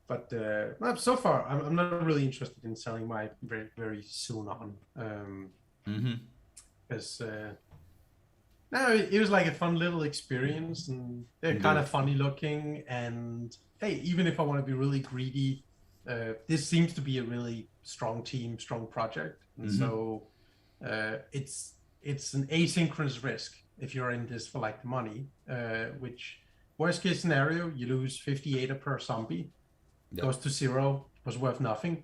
But so far, I'm not really interested in selling my very, very soon on. Because it was like a fun little experience, and they're kind of funny looking. And hey, even if I want to be really greedy, this seems to be a really strong team, strong project. And so it's an asynchronous risk if you're in this for like the money, which worst case scenario, you lose 58 per zombie, goes to 0, was worth nothing.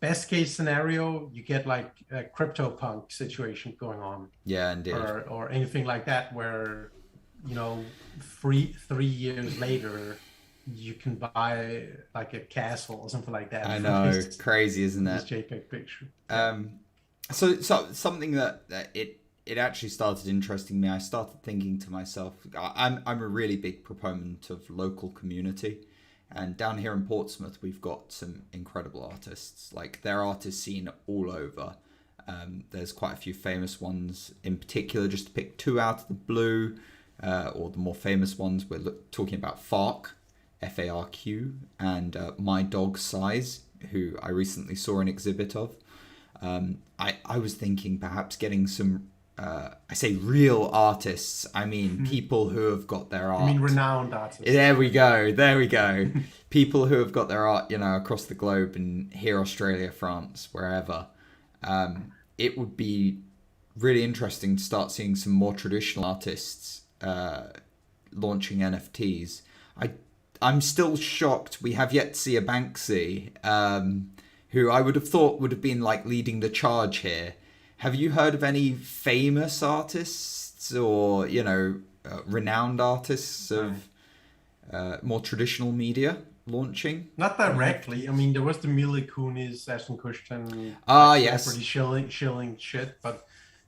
Best case scenario, you get like a CryptoPunk situation going on. Yeah, indeed. Or anything like that where, 3 years later, you can buy like a castle or something like that. I know, crazy, isn't it? This JPEG picture. So something that it actually started interesting me. I started thinking to myself, I'm a really big proponent of local community, and down here in Portsmouth we've got some incredible artists. Like, there are artists seen all over. There's quite a few famous ones in particular, just to pick 2 out of the blue. or the more famous ones, we're talking about FARQ, F-A-R-Q, and My Dog Size, who I recently saw an exhibit of. I was thinking perhaps getting some, I say real artists, I mean people who have got their art. I mean renowned artists. There we go. People who have got their art, across the globe, and here, Australia, France, wherever. It would be really interesting to start seeing some more traditional artists launching NFTs. I'm still shocked we have yet to see a Banksy, who I would have thought would have been like leading the charge here. Have you heard of any famous artists or, renowned artists of more traditional media launching? Not directly. I mean, there was the Mila Kunis, Ashton Kutcher. Yes. Pretty shilling shit, but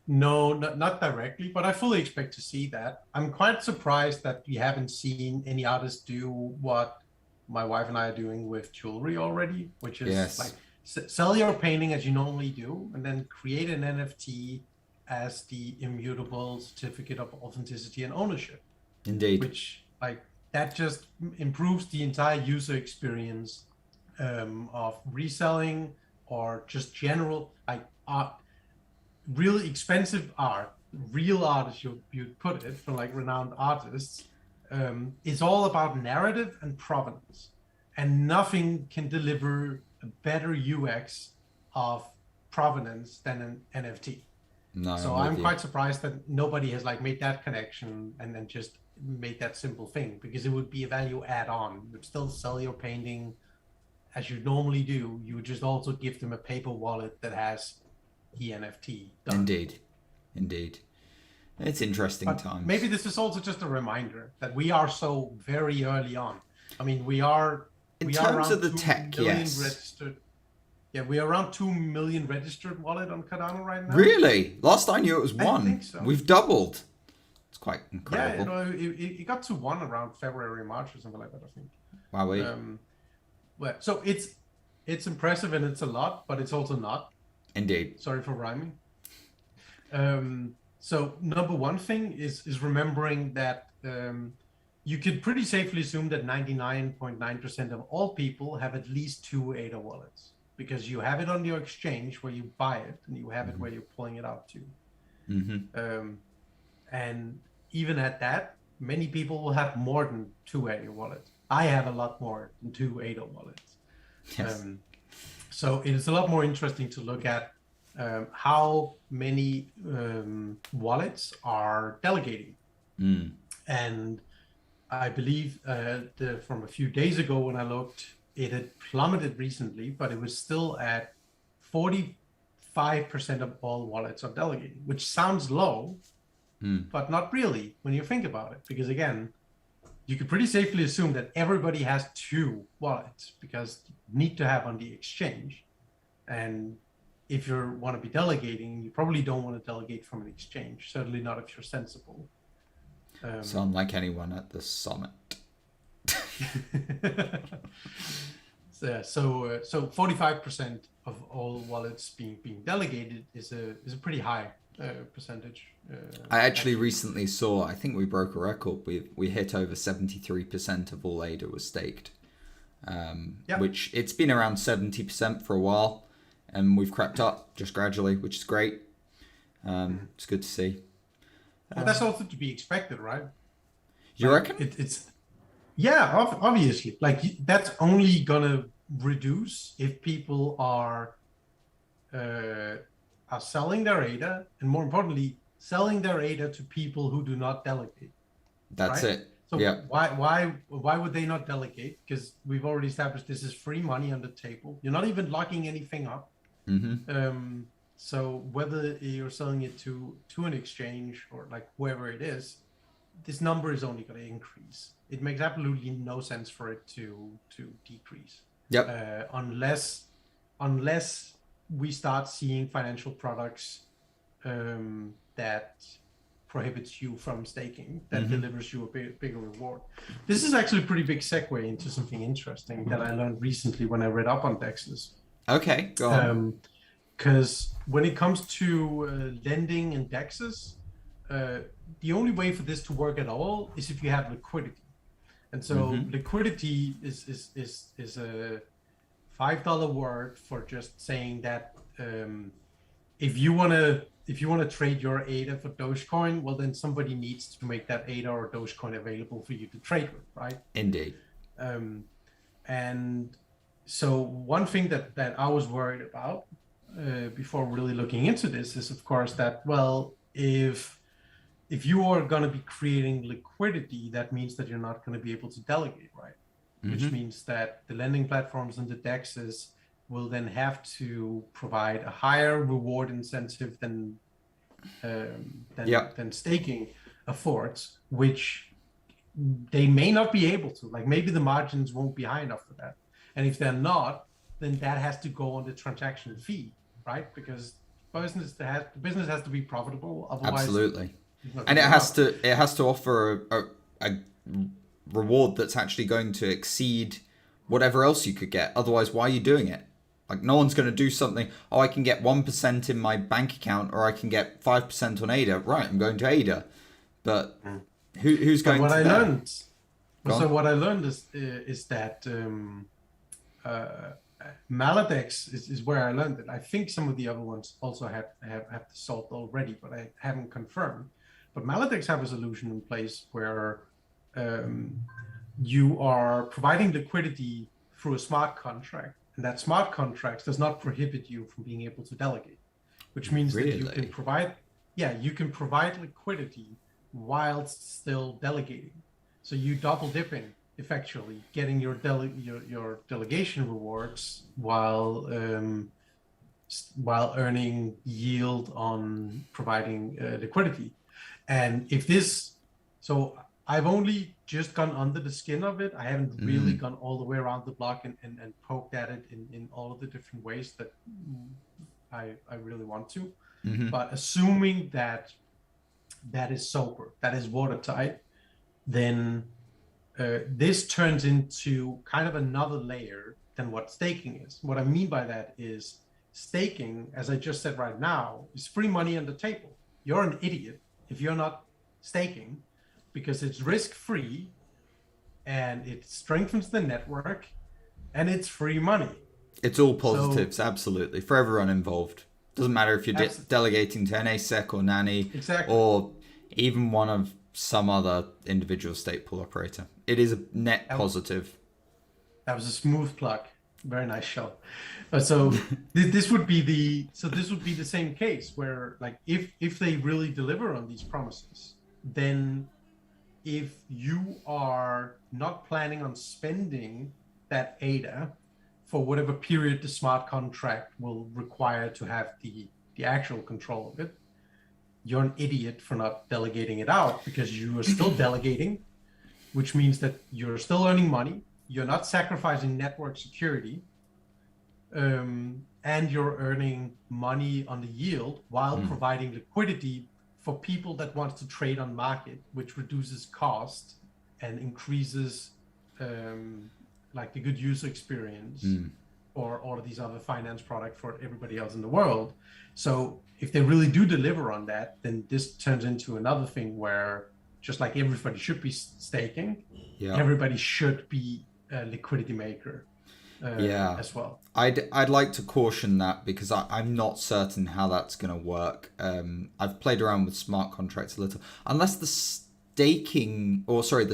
no, not directly. But I fully expect to see that. I'm quite surprised that we haven't seen any artists do what my wife and I are doing with jewelry already, which is like sell your painting as you normally do, and then create an NFT as the immutable certificate of authenticity and ownership. Indeed. Which that just improves the entire user experience of reselling or just general art, really expensive art, real art as you'd put it, from renowned artists. It's all about narrative and provenance, and nothing can deliver a better UX of provenance than an NFT. No, so I'm quite surprised that nobody has made that connection and then just made that simple thing, because it would be a value add-on. You would still sell your painting as you normally do. You would just also give them a paper wallet that has the NFT done. Indeed. It's interesting times. Maybe this is also just a reminder that we are so very early on. I mean, we are in terms of the tech, yes. Registered. Yeah, we are around 2 million registered wallet on Cardano right now. Really? Last I knew it was 1. I think so. We've doubled. It's quite incredible. Yeah, it got to 1 around February, March or something like that, I think. Wow. Well, so it's impressive and it's a lot, but it's also not. Indeed. Sorry for rhyming. So number one thing is remembering that you could pretty safely assume that 99.9% of all people have at least 2 ADA wallets, because you have it on your exchange where you buy it, and you have it where you're pulling it out to. And even at that, many people will have more than 2 ADA wallets. I have a lot more than 2 ADA wallets. Yes. So it is a lot more interesting to look at how many wallets are delegating. And I believe from a few days ago when I looked, it had plummeted recently, but it was still at 45% of all wallets are delegating, which sounds low, but not really when you think about it. Because again, you could pretty safely assume that everybody has 2 wallets, because you need to have on the exchange. And if you want to be delegating, you probably don't want to delegate from an exchange, certainly not if you're sensible. So unlike anyone at the summit. So 45% of all wallets being delegated is a pretty high percentage. I actually recently saw, I think we broke a record. We hit over 73% of all ADA was staked, which it's been around 70% for a while, and we've crept up just gradually, which is great. It's good to see. But that's also to be expected, right? You reckon? It's obviously. That's only gonna reduce if people are selling their ADA, and more importantly, selling their ADA to people who do not delegate. That's right? it. So yeah. why would they not delegate? Because we've already established this is free money on the table. You're not even locking anything up. So whether you're selling it to an exchange or whoever it is, this number is only going to increase. It makes absolutely no sense for it to decrease. Yep. Unless we start seeing financial products that prohibits you from staking, that delivers you a bigger reward. This is actually a pretty big segue into something interesting that I learned recently when I read up on DEXs. Okay, go on. Because when it comes to lending and DEXs, the only way for this to work at all is if you have liquidity. And so liquidity is a $5 word for just saying that if you want to trade your ADA for Dogecoin, well, then somebody needs to make that ADA or Dogecoin available for you to trade with, right? Indeed. And so one thing that I was worried about before really looking into this is, of course, that, well, if you are going to be creating liquidity, that means that you're not going to be able to delegate, right? Which means that the lending platforms and the DEXs will then have to provide a higher reward incentive than staking affords, which they may not be able to. Like, maybe the margins won't be high enough for that. And if they're not, then that has to go on the transaction fee, right? Because the business has to be profitable. Otherwise, absolutely. And it has to offer a reward that's actually going to exceed whatever else you could get. Otherwise, why are you doing it? Like, no one's going to do something, oh, I can get 1% in my bank account, or I can get 5% on ADA. Right, I'm going to ADA. But who's going to that? What I learned is that Maladex is where I learned it. I think some of the other ones also have the salt already, but I haven't confirmed. But Maladex have a solution in place where you are providing liquidity through a smart contract, and that smart contract does not prohibit you from being able to delegate, which means that you can provide liquidity whilst still delegating. So you double dipping, effectively, getting your delegation rewards while earning yield on providing liquidity. And so I've only just gone under the skin of it. I haven't really gone all the way around the block and poked at it in all of the different ways that I really want to. But assuming that is sober, that is watertight, then this turns into kind of another layer than what staking is. What I mean by that is staking, as I just said right now, is free money on the table. You're an idiot if you're not staking, because it's risk-free and it strengthens the network and it's free money. It's all positives, absolutely, for everyone involved. Doesn't matter if you're delegating to NASEC or NANI, or even one of some other individual state pool operator. It is a net positive. That was a smooth plug. Very nice show. So this would be the same case where, like, if they really deliver on these promises, then if you are not planning on spending that ADA for whatever period the smart contract will require to have the actual control of it, you're an idiot for not delegating it out, because you are still delegating, which means that you're still earning money, you're not sacrificing network security, and you're earning money on the yield while providing liquidity for people that want to trade on market, which reduces cost and increases like the good user experience or all of these other finance products for everybody else in the world. So if they really do deliver on that, then this turns into another thing where, just like everybody should be staking, everybody should be a liquidity maker as well. I'd like to caution that, because I'm not certain how that's going to work. I've played around with smart contracts a little. Unless the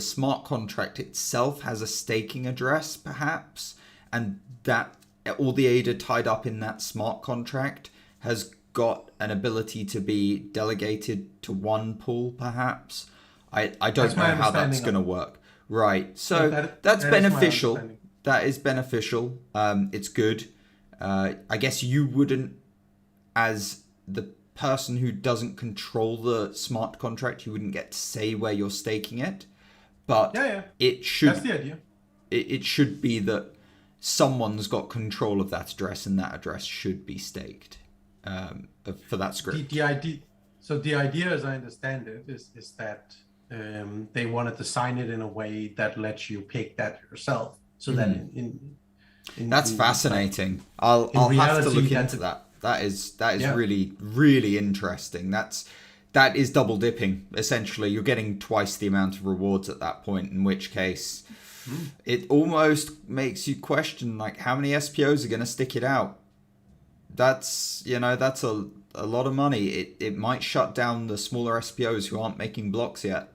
smart contract itself has a staking address, perhaps, and that all the ADA tied up in that smart contract has got an ability to be delegated to one pool, perhaps. I don't know how that's going to work. Right. So that's beneficial. That is beneficial. It's good. I guess you wouldn't, as the person who doesn't control the smart contract, you wouldn't get to say where you're staking it. But it should. That's the idea. It should be that someone's got control of that address, and that address should be staked for that script. The idea, as I understand it, is that they want to design it in a way that lets you pick that yourself. So that that's fascinating. I'll have to look into that. That is really, really interesting. that is double dipping. Essentially, you're getting twice the amount of rewards at that point, in which case it almost makes you question, like, how many SPOs are going to stick it out? That's, that's a lot of money. It might shut down the smaller SPOs who aren't making blocks yet.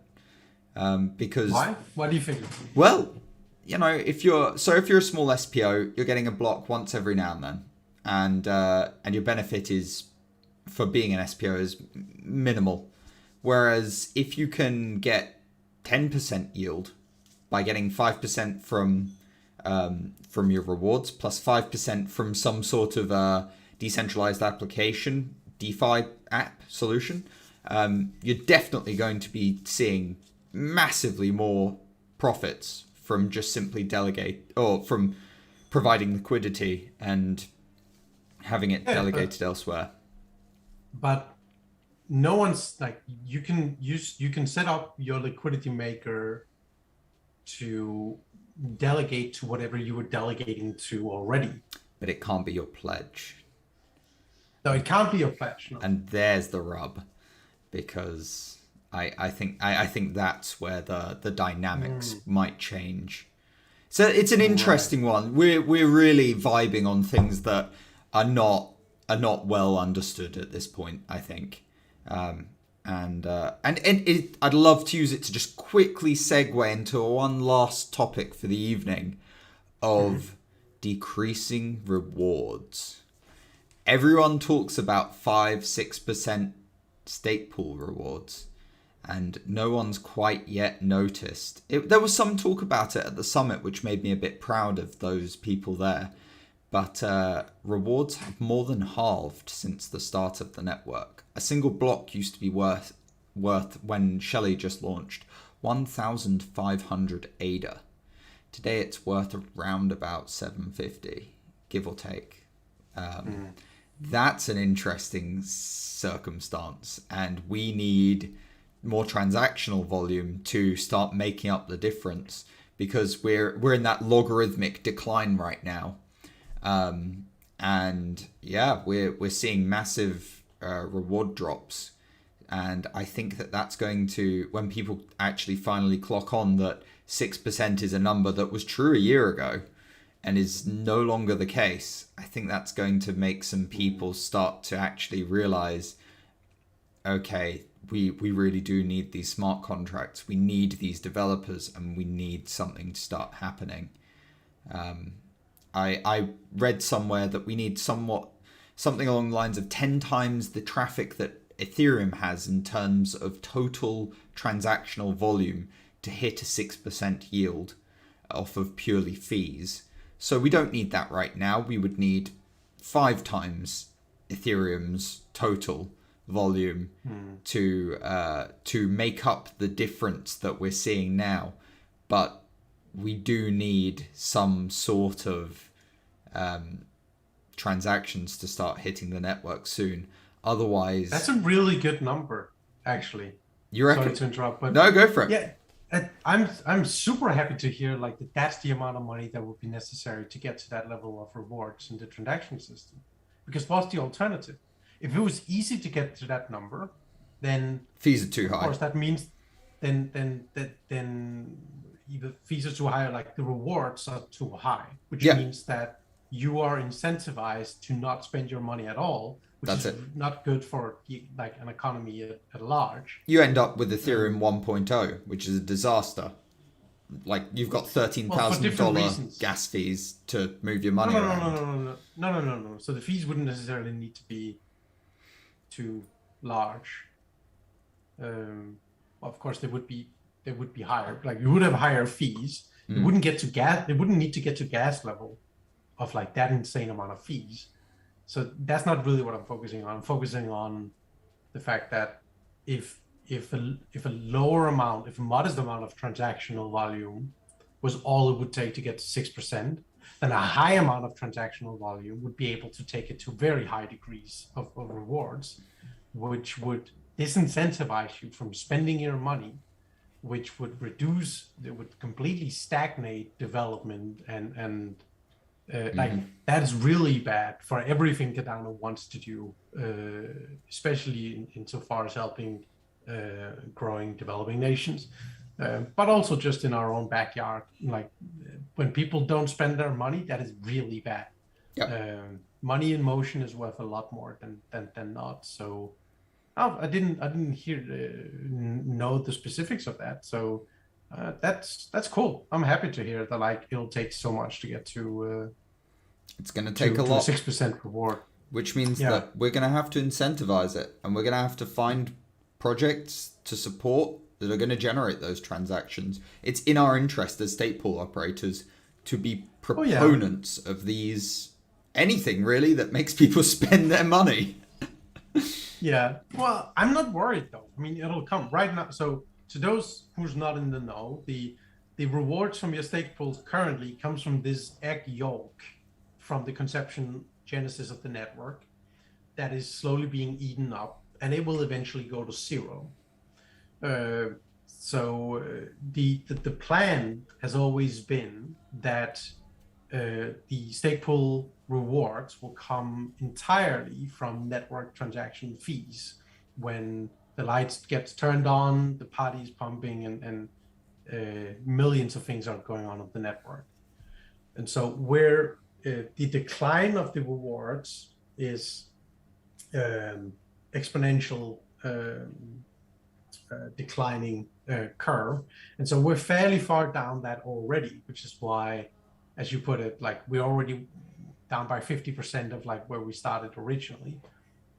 Because why? What do you think? Well, if you're a small SPO, you're getting a block once every now and then, and your benefit is for being an SPO is minimal. Whereas if you can get 10% yield by getting 5% from your rewards plus 5% from some sort of decentralized application, DeFi app solution, you're definitely going to be seeing massively more profits from just simply delegate or from providing liquidity and having it delegated elsewhere. But no one's like, you can set up your liquidity maker to delegate to whatever you were delegating to already. But it can't be your pledge. No, it can't be your pledge. No. And there's the rub, because I think that's where the dynamics might change. So it's an interesting one. We're really vibing on things that are not well understood at this point, I think. I'd love to use it to just quickly segue into one last topic for the evening of decreasing rewards. Everyone talks about 5-6% stake pool rewards, and no one's quite yet noticed. There was some talk about it at the summit, which made me a bit proud of those people there. But rewards have more than halved since the start of the network. A single block used to be worth when Shelley just launched 1,500 ADA. Today it's worth around about 750, give or take. That's an interesting circumstance, and we need more transactional volume to start making up the difference, because we're in that logarithmic decline right now. We're seeing massive reward drops, and I think that's going to, when people actually finally clock on that 6% is a number that was true a year ago and is no longer the case, I think that's going to make some people start to actually realize, okay, we really do need these smart contracts, we need these developers, and we need something to start happening. I read somewhere that we need something along the lines of 10 times the traffic that Ethereum has in terms of total transactional volume to hit a 6% yield off of purely fees. So we don't need that right now. We would need 5 times Ethereum's total volume to make up the difference that we're seeing now. But we do need some sort of transactions to start hitting the network soon. Otherwise, that's a really good number, actually. You reckon? Sorry to interrupt, but no, go for it. Yeah, I'm super happy to hear like that's the amount of money that would be necessary to get to that level of rewards in the transaction system. Because what's the alternative? If it was easy to get to that number, then fees are too high. Of course, that means then either fees are too high or like the rewards are too high, which means that you are incentivized to not spend your money at all, which is not good for like an economy at large. You end up with Ethereum 1.0, which is a disaster. Like you've got $13,000 gas fees to move your money around. No. So the fees wouldn't necessarily need to be too large. Of course, they would be higher. Like you would have higher fees. They wouldn't get to gas. They wouldn't need to get to gas level of like that insane amount of fees. So that's not really what I'm focusing on. I'm focusing on the fact that if a lower amount, if a modest amount of transactional volume was all it would take to get to 6%, then a high amount of transactional volume would be able to take it to very high degrees of rewards, which would disincentivize you from spending your money, which would completely stagnate development and Like that is really bad for everything Cardano wants to do, especially insofar as helping growing developing nations, but also just in our own backyard. Like when people don't spend their money, that is really bad. Yep. Money in motion is worth a lot more than not. So I didn't hear know the specifics of that. So that's cool. I'm happy to hear that. Like it'll take so much to get to. It's going to take a to a lot, 6% reward. which means Yeah. that we're going to have to incentivize it, and we're going to have to find projects to support that are going to generate those transactions. It's in our interest as state pool operators to be proponents of these, anything really that makes people spend their money. Yeah. Well, I'm not worried though. I mean, it'll come right now. So to those who's not in the know, the rewards from your stake pools currently comes from this egg yolk from the conception genesis of the network that is slowly being eaten up, and it will eventually go to zero. So the plan has always been that the stake pool rewards will come entirely from network transaction fees. When the lights gets turned on, the party's pumping, and millions of things are going on the network. And so where the decline of the rewards is exponential declining curve. And so we're fairly far down that already, which is why, as you put it, like we're already down by 50% of like where we started originally.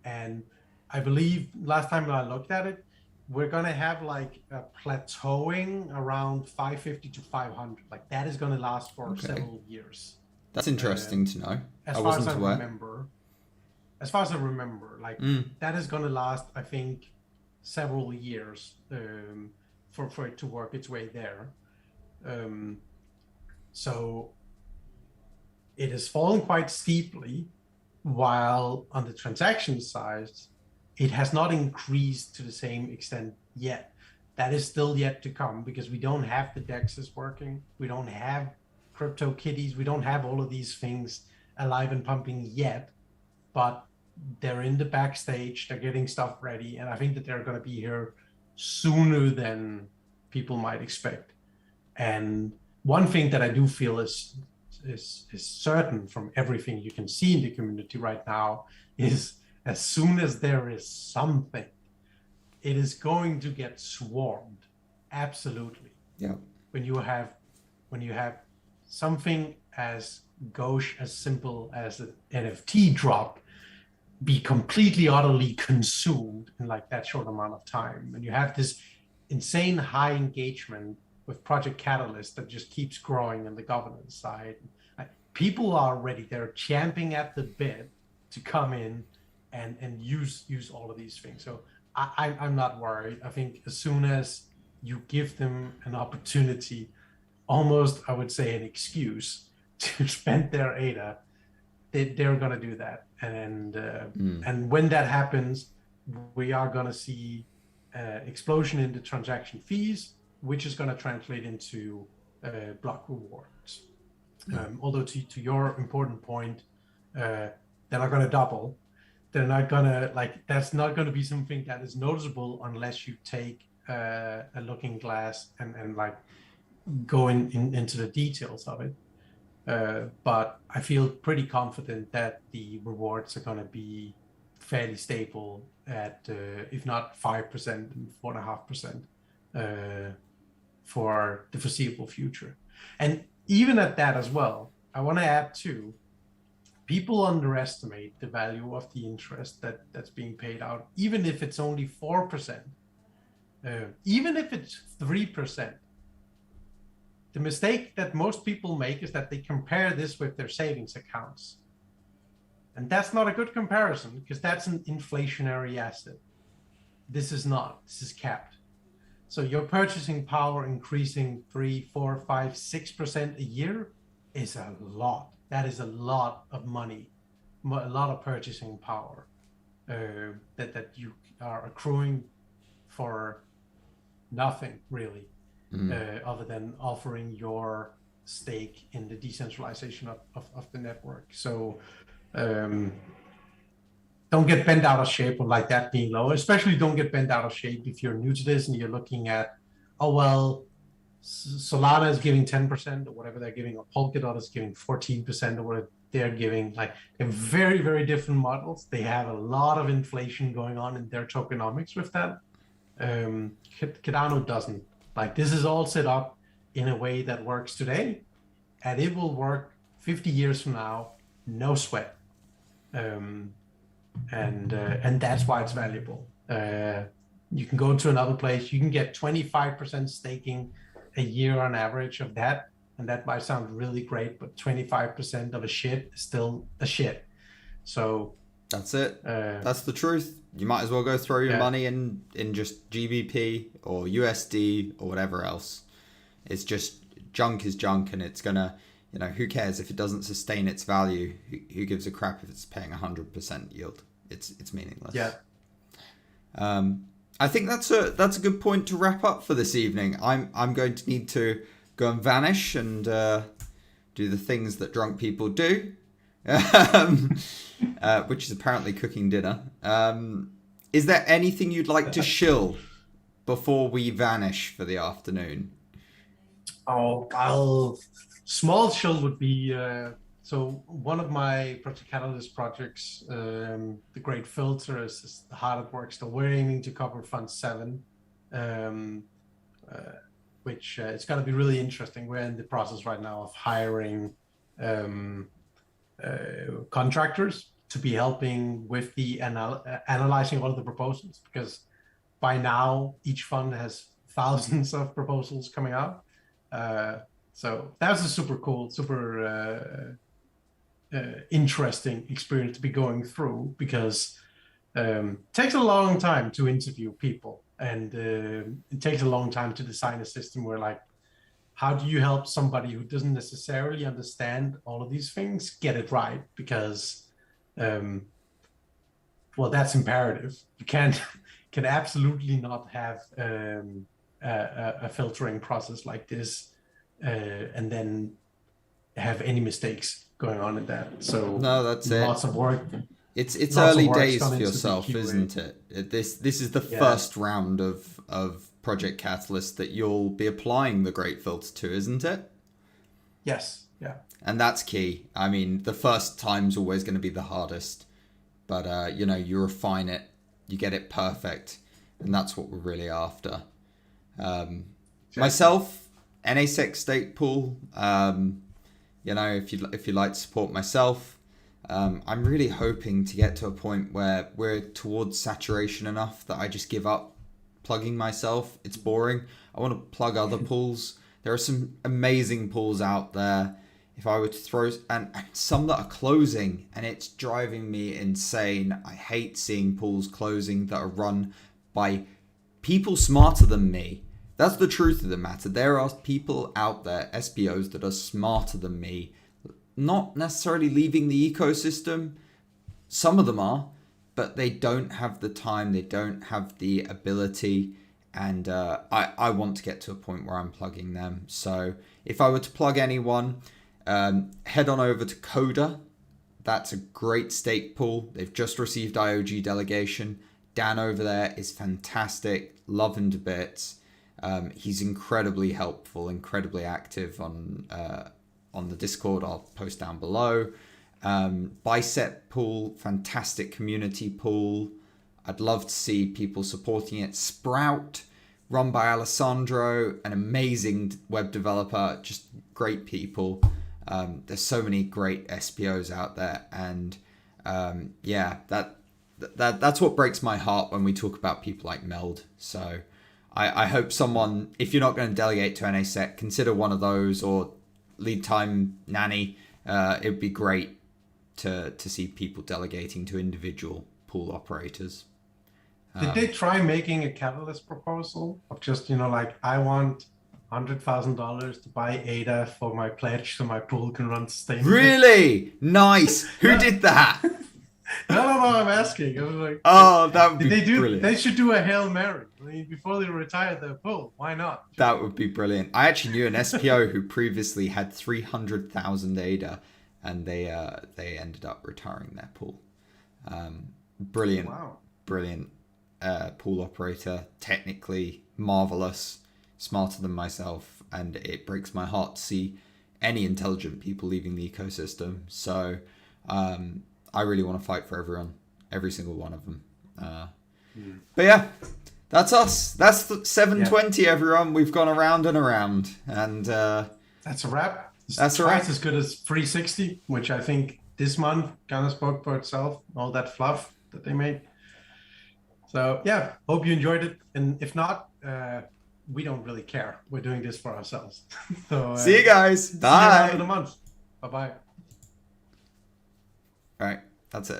And I believe last time I looked at it, we're going to have like a plateauing around 550 to 500. Like that is going to last for several years. That's interesting to know. As far as I remember, like that is going to last, I think, several years for it to work its way there. So it has fallen quite steeply, while on the transaction side, it has not increased to the same extent yet. That is still yet to come because we don't have the DEXs working. We don't have crypto kitties. We don't have all of these things alive and pumping yet, but they're in the backstage. They're getting stuff ready. And I think that they're going to be here sooner than people might expect. And one thing that I do feel is certain from everything you can see in the community right now is as soon as there is something, it is going to get swarmed. Absolutely. Yeah. When you have something as gauche, as simple as an NFT drop be completely, utterly consumed in like that short amount of time, and you have this insane high engagement with Project Catalyst that just keeps growing on the governance side. People are ready. They're champing at the bit to come in and use all of these things. So I'm not worried. I think as soon as you give them an opportunity, almost I would say an excuse to spend their ADA, they're going to do that. And when that happens, we are going to see explosion in the transaction fees, which is going to translate into block rewards. Although to your important point, they're not going to double. They're not going to that's not going to be something that is noticeable unless you take a looking glass and like go into the details of it. But I feel pretty confident that the rewards are going to be fairly stable at, if not 5% and 4.5% for the foreseeable future. And even at that as well, I want to add too, people underestimate the value of the interest that's being paid out, even if it's only 4%, even if it's 3%. The mistake that most people make is that they compare this with their savings accounts. And that's not a good comparison because that's an inflationary asset. This is not. This is capped. So your purchasing power increasing 3, 4, 5, 6% a year is a lot. That is a lot of money, a lot of purchasing power that you are accruing for nothing really. Other than offering your stake in the decentralization of the network. So don't get bent out of shape on like that being low. Especially don't get bent out of shape if you're new to this and you're looking at, oh, well, Solana is giving 10% or whatever they're giving, or Polkadot is giving 14% or whatever they're giving. Like, they're very, very different models. They have a lot of inflation going on in their tokenomics with that. Cardano doesn't. Like, this is all set up in a way that works today, and it will work 50 years from now, no sweat. And that's why it's valuable. You can go to another place, you can get 25% staking a year on average of that, and that might sound really great, but 25% of a shit is still a shit. So that's it. That's the truth. You might as well go throw your money in just GBP or USD or whatever else. It's just junk is junk, and it's gonna, who cares if it doesn't sustain its value? Who gives a crap if it's paying 100% yield? It's meaningless. Yeah. I think that's a good point to wrap up for this evening. I'm going to need to go and vanish and do the things that drunk people do, which is apparently cooking dinner. Is there anything you'd like to shill before we vanish for the afternoon? Oh, well, small shill would be, so one of my Project Catalyst projects, the Great Filter, is hard at work. So we're aiming to cover Fund 7, which it's going to be really interesting. We're in the process right now of hiring contractors to be helping with the analyzing all of the proposals, because by now each fund has thousands of proposals coming out. So that was a super cool, super interesting experience to be going through, because it takes a long time to interview people, and it takes a long time to design a system where, like, how do you help somebody who doesn't necessarily understand all of these things get it right? Because well, that's imperative. You can absolutely not have a filtering process like this and then have any mistakes going on in that. So no, that's lots of work. It's early days for yourself, isn't it? This is the first round of Project Catalyst that you'll be applying the Great Filter to, isn't it? Yes. Yeah. And that's key. I mean, the first time's always going to be the hardest, but you refine it, you get it perfect, and that's what we're really after. Myself, NASEC stake pool. If you'd like to support myself, I'm really hoping to get to a point where we're towards saturation enough that I just give up plugging myself. It's boring. I want to plug other pools. There are some amazing pools out there. If I were to throw, and some that are closing, and it's driving me insane. I hate seeing pools closing that are run by people smarter than me. That's the truth of the matter. There are people out there, SPOs, that are smarter than me, not necessarily leaving the ecosystem. Some of them are, but they don't have the time, they don't have the ability, and I want to get to a point where I'm plugging them. So if I were to plug anyone, head on over to Coda. That's a great stake pool. They've just received IOG delegation. Dan over there is fantastic. Love him to bits. He's incredibly helpful, incredibly active on the Discord. I'll post down below. Bicep pool, fantastic community pool. I'd love to see people supporting it. Sprout, run by Alessandro, an amazing web developer, just great people. There's so many great SPOs out there, and that's what breaks my heart when we talk about people like Meld. So I hope someone, if you're not going to delegate to NASEC, consider one of those, or lead time NANI. It would be great to see people delegating to individual pool operators. Did they try making a catalyst proposal of just, I want $100,000 to buy ADA for my pledge so my pool can run sustainably? Really? Nice. Who did that? No. why I'm asking. I was like, Oh, that would be they do? brilliant. They should do a Hail Mary. I mean, before they retire their pool. Why not? That would be brilliant. I actually knew an SPO who previously had 300,000 ADA, and they ended up retiring their pool. Brilliant, Wow. brilliant pool operator. Technically marvelous, smarter than myself, and it breaks my heart to see any intelligent people leaving the ecosystem. So I really want to fight for everyone, every single one of them. But yeah, that's us. That's the 720, everyone. We've gone around and around, and that's a wrap. That's twice as good as 360, which I think this month kind of spoke for itself. All that fluff that they made. So yeah, hope you enjoyed it, and if not, we don't really care. We're doing this for ourselves. So see you guys. Bye. See you around in a month. Bye bye. All right, that's it.